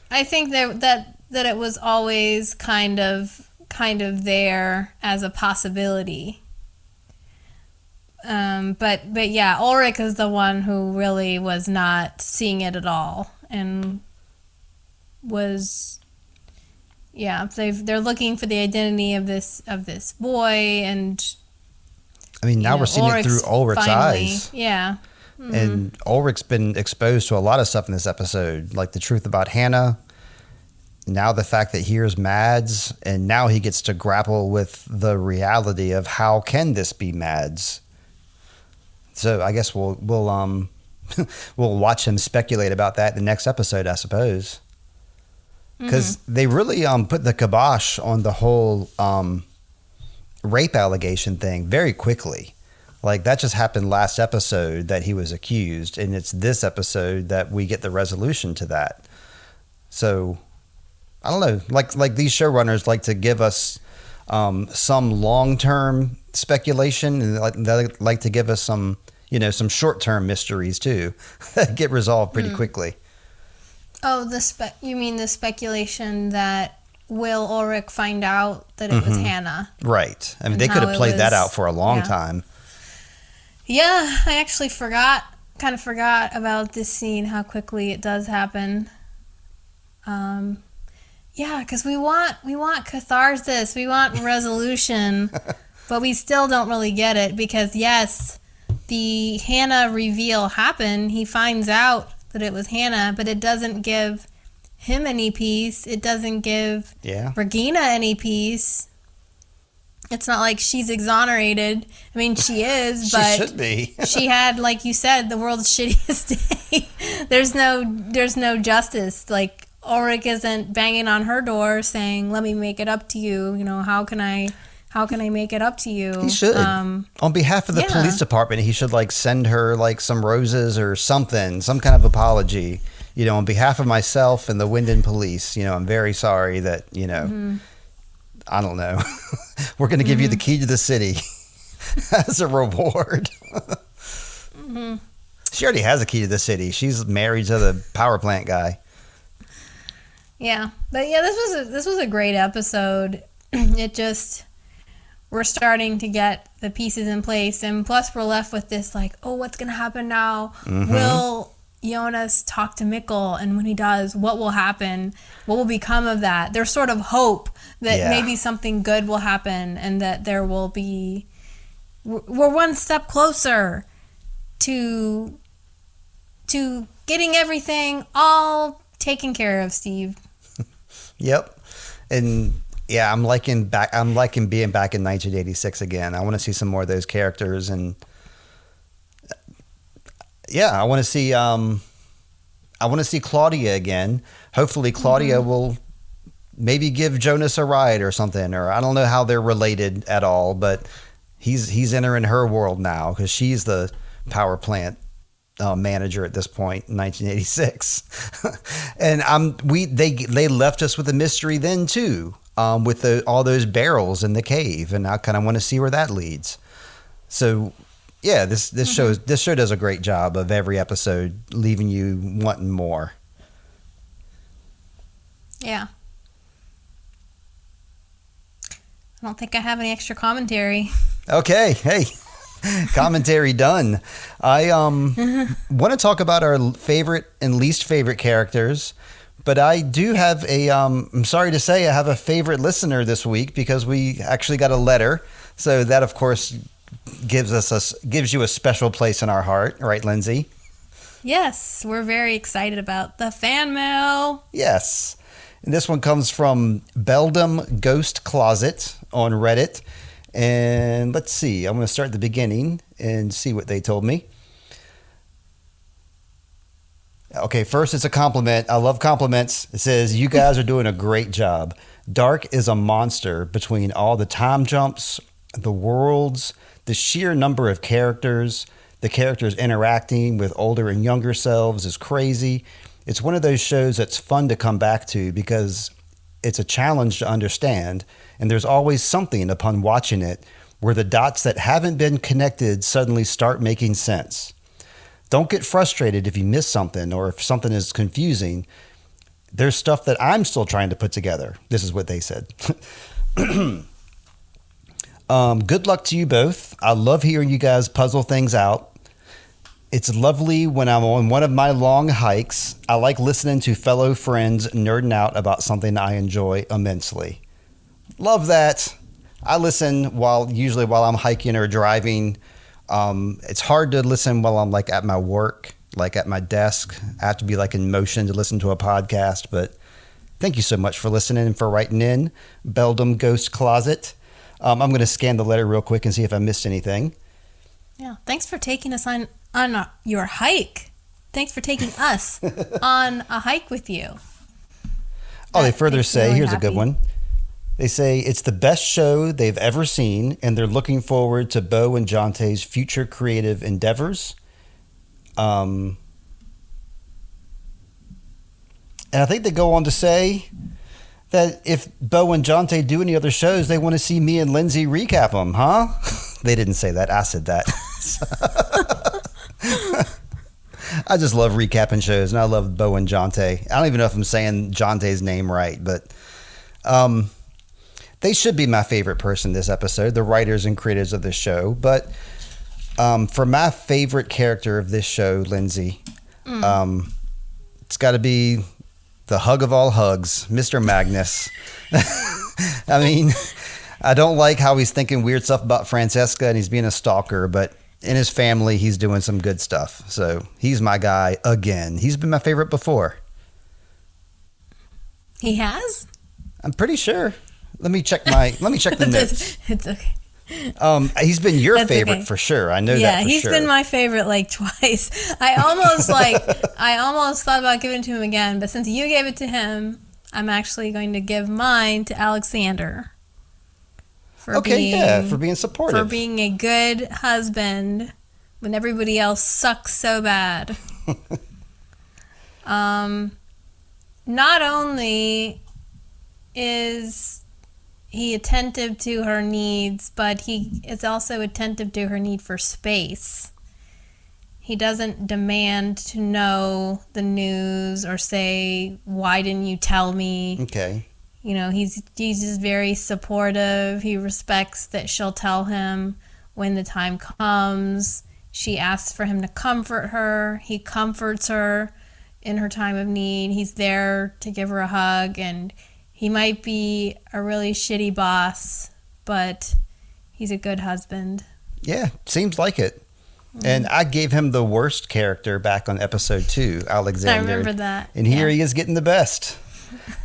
I think that it was always kind of there as a possibility. But yeah, Ulrich is the one who really was not seeing it at all, and was, yeah, they're looking for the identity of this boy, and I mean, now we're seeing it through Ulrich's eyes. Yeah. Mm-hmm. And Ulrich's been exposed to a lot of stuff in this episode, like the truth about Hannah. Now the fact that here's Mads, and now he gets to grapple with the reality of how can this be Mads. So I guess we'll we'll watch him speculate about that in the next episode, I suppose, because they really put the kibosh on the whole rape allegation thing very quickly. Like, that just happened last episode that he was accused, and it's this episode that we get the resolution to that. So I don't know, like these showrunners like to give us some long-term speculation, and they like to give us some short-term mysteries too that get resolved pretty quickly. Oh, you mean the speculation that will Ulrich find out that it was Hannah? Right. I mean, they could have played that out for a long time. Yeah, I actually kind of forgot about this scene, how quickly it does happen. Yeah, because we want catharsis, we want resolution, but we still don't really get it, because yes, the Hannah reveal happened. He finds out that it was Hannah, but it doesn't give him any peace. It doesn't give Regina any peace. It's not like she's exonerated. I mean, she is, but she should be. She had, like you said, the world's shittiest day. There's no justice. Like, Ulrich isn't banging on her door saying, "Let me make it up to you." How can I make it up to you? He should. On behalf of the police department, he should send her some roses or something, some kind of apology. On behalf of myself and the Wyndon police, I'm very sorry that, I don't know. We're going to give you the key to the city as a reward. She already has a key to the city. She's married to the power plant guy. Yeah, but yeah, this was a great episode. It just, we're starting to get the pieces in place, and plus we're left with this what's gonna happen now? Will Jonas talk to Mikkel, and when he does, what will happen? What will become of that? There's sort of hope that maybe something good will happen, and that there will be. We're one step closer to getting everything all taken care of, Steve. Yep. And yeah, I'm liking being back in 1986 again. I want to see some more of those characters, and yeah, I want to see Claudia again. Hopefully Claudia will maybe give Jonas a ride or something, or I don't know how they're related at all, but he's entering her world now because she's the power plant manager at this point in 1986. And they left us with a mystery then too, with all those barrels in the cave, and I kind of want to see where that leads. So yeah, this show does a great job of every episode leaving you wanting more. Yeah. I don't think I have any extra commentary. Okay, hey, commentary done. I want to talk about our favorite and least favorite characters, but I do have I'm sorry to say I have a favorite listener this week because we actually got a letter. So that, of course, gives you a special place in our heart, right, Lindsay? Yes, we're very excited about the fan mail. Yes. And this one comes from Beldam Ghost Closet on Reddit. And let's see, I'm going to start at the beginning and see what they told me. Okay, first it's a compliment. I love compliments. It says, you guys are doing a great job. Dark is a monster between all the time jumps, the worlds, the sheer number of characters, the characters interacting with older and younger selves is crazy. It's one of those shows that's fun to come back to because it's a challenge to understand, and there's always something upon watching it where the dots that haven't been connected suddenly start making sense. Don't get frustrated if you miss something or if something is confusing. There's stuff that I'm still trying to put together. This is what they said. Good luck to you both. I love hearing you guys puzzle things out. It's lovely when I'm on one of my long hikes. I like listening to fellow friends nerding out about something I enjoy immensely. Love that. I listen usually while I'm hiking or driving. It's hard to listen while I'm like at my work, like at my desk. I have to be like in motion to listen to a podcast, but thank you so much for listening and for writing in. Beldam Ghost Closet. I'm going to scan the letter real quick and see if I missed anything. Yeah, thanks for taking us on your hike. Thanks for taking us on a hike with you. They further say, really, here's a good one. They say it's the best show they've ever seen, and they're looking forward to Bo and Jonte's future creative endeavors. And I think they go on to say that if Bo and Jonte do any other shows, they want to see me and Lindsay recap them, huh? They didn't say that. I said that. I just love recapping shows, and I love Bo and Jonte. I don't even know if I'm saying Jonte's name right, but they should be my favorite person this episode, the writers and creators of this show. But for my favorite character of this show, Lindsay, it's got to be the hug of all hugs, Mr. Magnus. I mean, I don't like how he's thinking weird stuff about Francesca and he's being a stalker, but in his family, he's doing some good stuff. So he's my guy again. He's been my favorite before. He has? I'm pretty sure. Let me check the notes. It's okay. He's been your favorite for sure. I know that for sure. Yeah, he's been my favorite like twice. I almost thought about giving it to him again, but since you gave it to him, I'm actually going to give mine to Alexander. For being supportive. For being a good husband when everybody else sucks so bad. Not only is he attentive to her needs, but he is also attentive to her need for space. He doesn't demand to know the news or say, why didn't you tell me? Okay. You know, he's just very supportive. He respects that she'll tell him when the time comes. She asks for him to comfort her. He comforts her in her time of need. He's there to give her a hug, and he might be a really shitty boss, but he's a good husband. Yeah, seems like it. Mm-hmm. And I gave him the worst character back on episode 2, Alexander. I remember that. And here he is getting the best.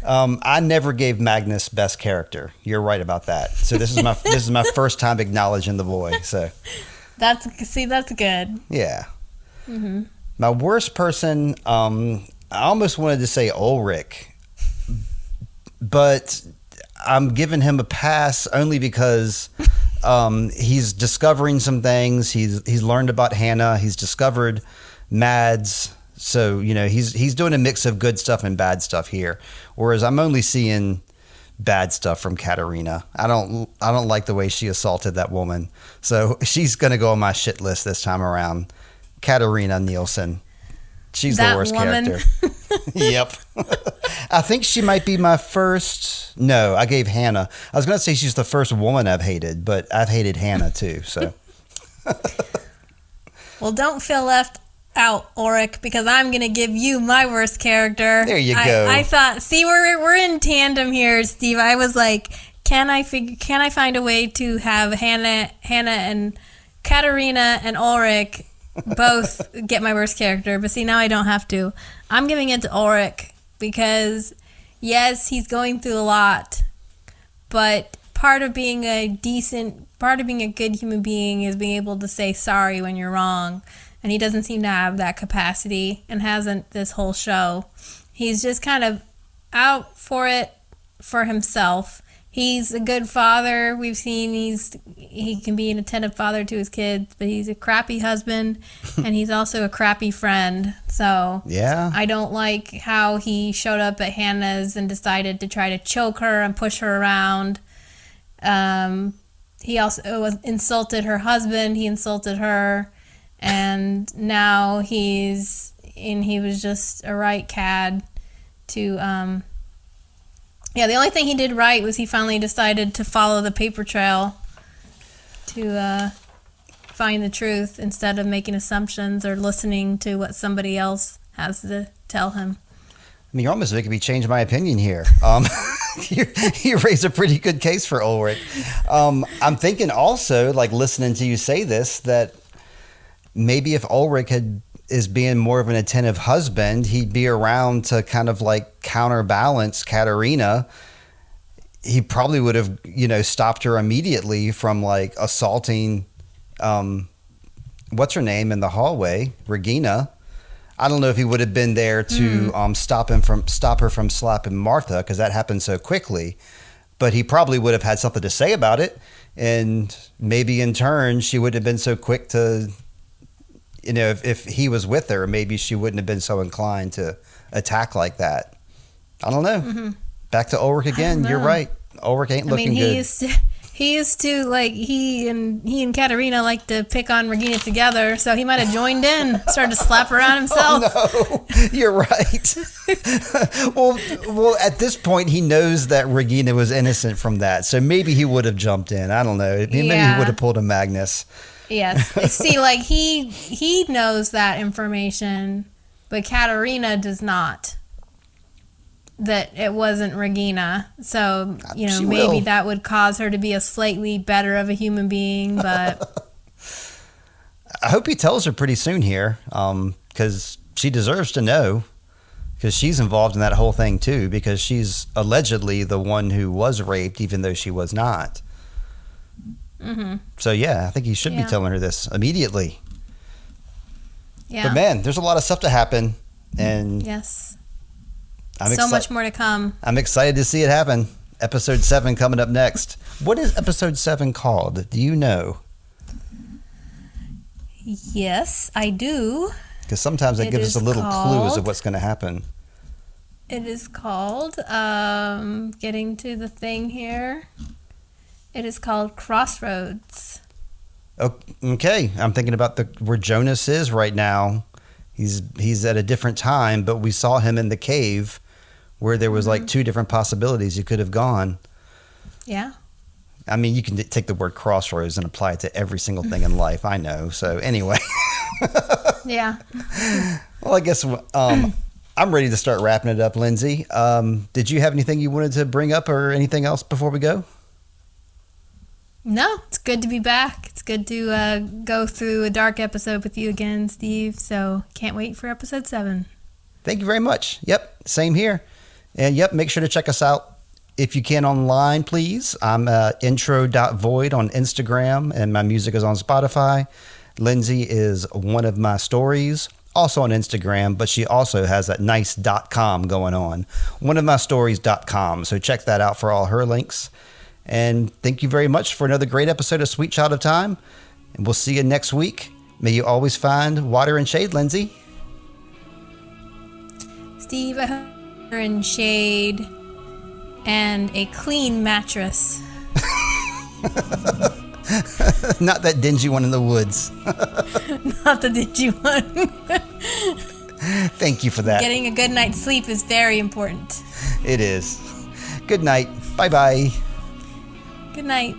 I never gave Magnus best character. You're right about that. So this is my first time acknowledging the boy. So that's good. Yeah. Mm-hmm. My worst person, I almost wanted to say Ulrich, but I'm giving him a pass only because he's discovering some things. He's learned about Hannah. He's discovered Mads. So, he's doing a mix of good stuff and bad stuff here. Whereas I'm only seeing bad stuff from Katarina. I don't like the way she assaulted that woman. So she's going to go on my shit list this time around. Katarina Nielsen. She's the worst character. Yep. I think she might be my first. No, I gave Hannah. I was going to say she's the first woman I've hated, but I've hated Hannah too. So. Well, don't feel left out, Ulrich, because I'm going to give you my worst character. There you go. I thought, see, we're in tandem here, Steve. I was like, can I find a way to have Hannah and Katarina and Ulrich both get my worst character? But see, now I don't have to. I'm giving it to Ulrich because, yes, he's going through a lot, but part of being a good human being is being able to say sorry when you're wrong. And he doesn't seem to have that capacity and hasn't this whole show. He's just kind of out for it for himself. He's a good father. We've seen he can be an attentive father to his kids, but he's a crappy husband and he's also a crappy friend. So yeah, I don't like how he showed up at Hannah's and decided to try to choke her and push her around. He also insulted her husband. He insulted her. And now he was just a right cad to, the only thing he did right was he finally decided to follow the paper trail to find the truth instead of making assumptions or listening to what somebody else has to tell him. I mean, you're almost making me change my opinion here. You raise a pretty good case for Ulrich. I'm thinking also, like listening to you say this, that maybe if Ulrich is being more of an attentive husband, he'd be around to kind of like counterbalance Katarina. He probably would have, stopped her immediately from like assaulting, what's her name in the hallway, Regina. I don't know if he would have been there to stop her from slapping Martha, because that happened so quickly. But he probably would have had something to say about it, and maybe in turn she wouldn't have been so quick to. If he was with her, maybe she wouldn't have been so inclined to attack like that. I don't know. Mm-hmm. Back to Ulrich again. You're right. Ulrich ain't looking good. He used to like he and Katarina like to pick on Regina together, so he might have joined in, started to slap around himself. Oh, no, you're right. well, at this point, he knows that Regina was innocent from that, so maybe he would have jumped in. I don't know. Maybe he would have pulled a Magnus. Yes. See, like he knows that information, but Katarina does not. That it wasn't Regina. So, maybe that would cause her to be a slightly better of a human being, but I hope he tells her pretty soon here, because she deserves to know, because she's involved in that whole thing too, because she's allegedly the one who was raped, even though she was not. Mm-hmm. So yeah, I think he should be telling her this immediately. Yeah. But man, there's a lot of stuff to happen, and yes, so much more to come. I'm excited to see it happen. Episode 7 coming up next. What is episode 7 called? Do you know? Yes, I do. Because sometimes it gives us a little clues of what's going to happen. It is called, getting to the thing here. It is called Crossroads. Okay, I'm thinking about where Jonas is right now. He's at a different time, but we saw him in the cave where there was like 2 different possibilities he could have gone. Yeah. I mean, you can take the word crossroads and apply it to every single thing in life. I know. So anyway. Yeah. Well, I guess I'm ready to start wrapping it up, Lindsay. Did you have anything you wanted to bring up or anything else before we go? No, it's good to be back. It's good to go through a dark episode with you again, Steve. So can't wait for episode 7. Thank you very much. Yep, same here. And yep, make sure to check us out if you can online, please. I'm intro.void on Instagram, and my music is on Spotify. Lindsay is one of my stories, also on Instagram, but she also has that nice .com going on. Oneofmystories.com. So check that out for all her links. And thank you very much for another great episode of Sweet Child of Time. And we'll see you next week. May you always find water and shade, Lindsay. Steve, I hope water and shade and a clean mattress. Not that dingy one in the woods. Not the dingy one. Thank you for that. Getting a good night's sleep is very important. It is. Good night. Bye-bye. Good night.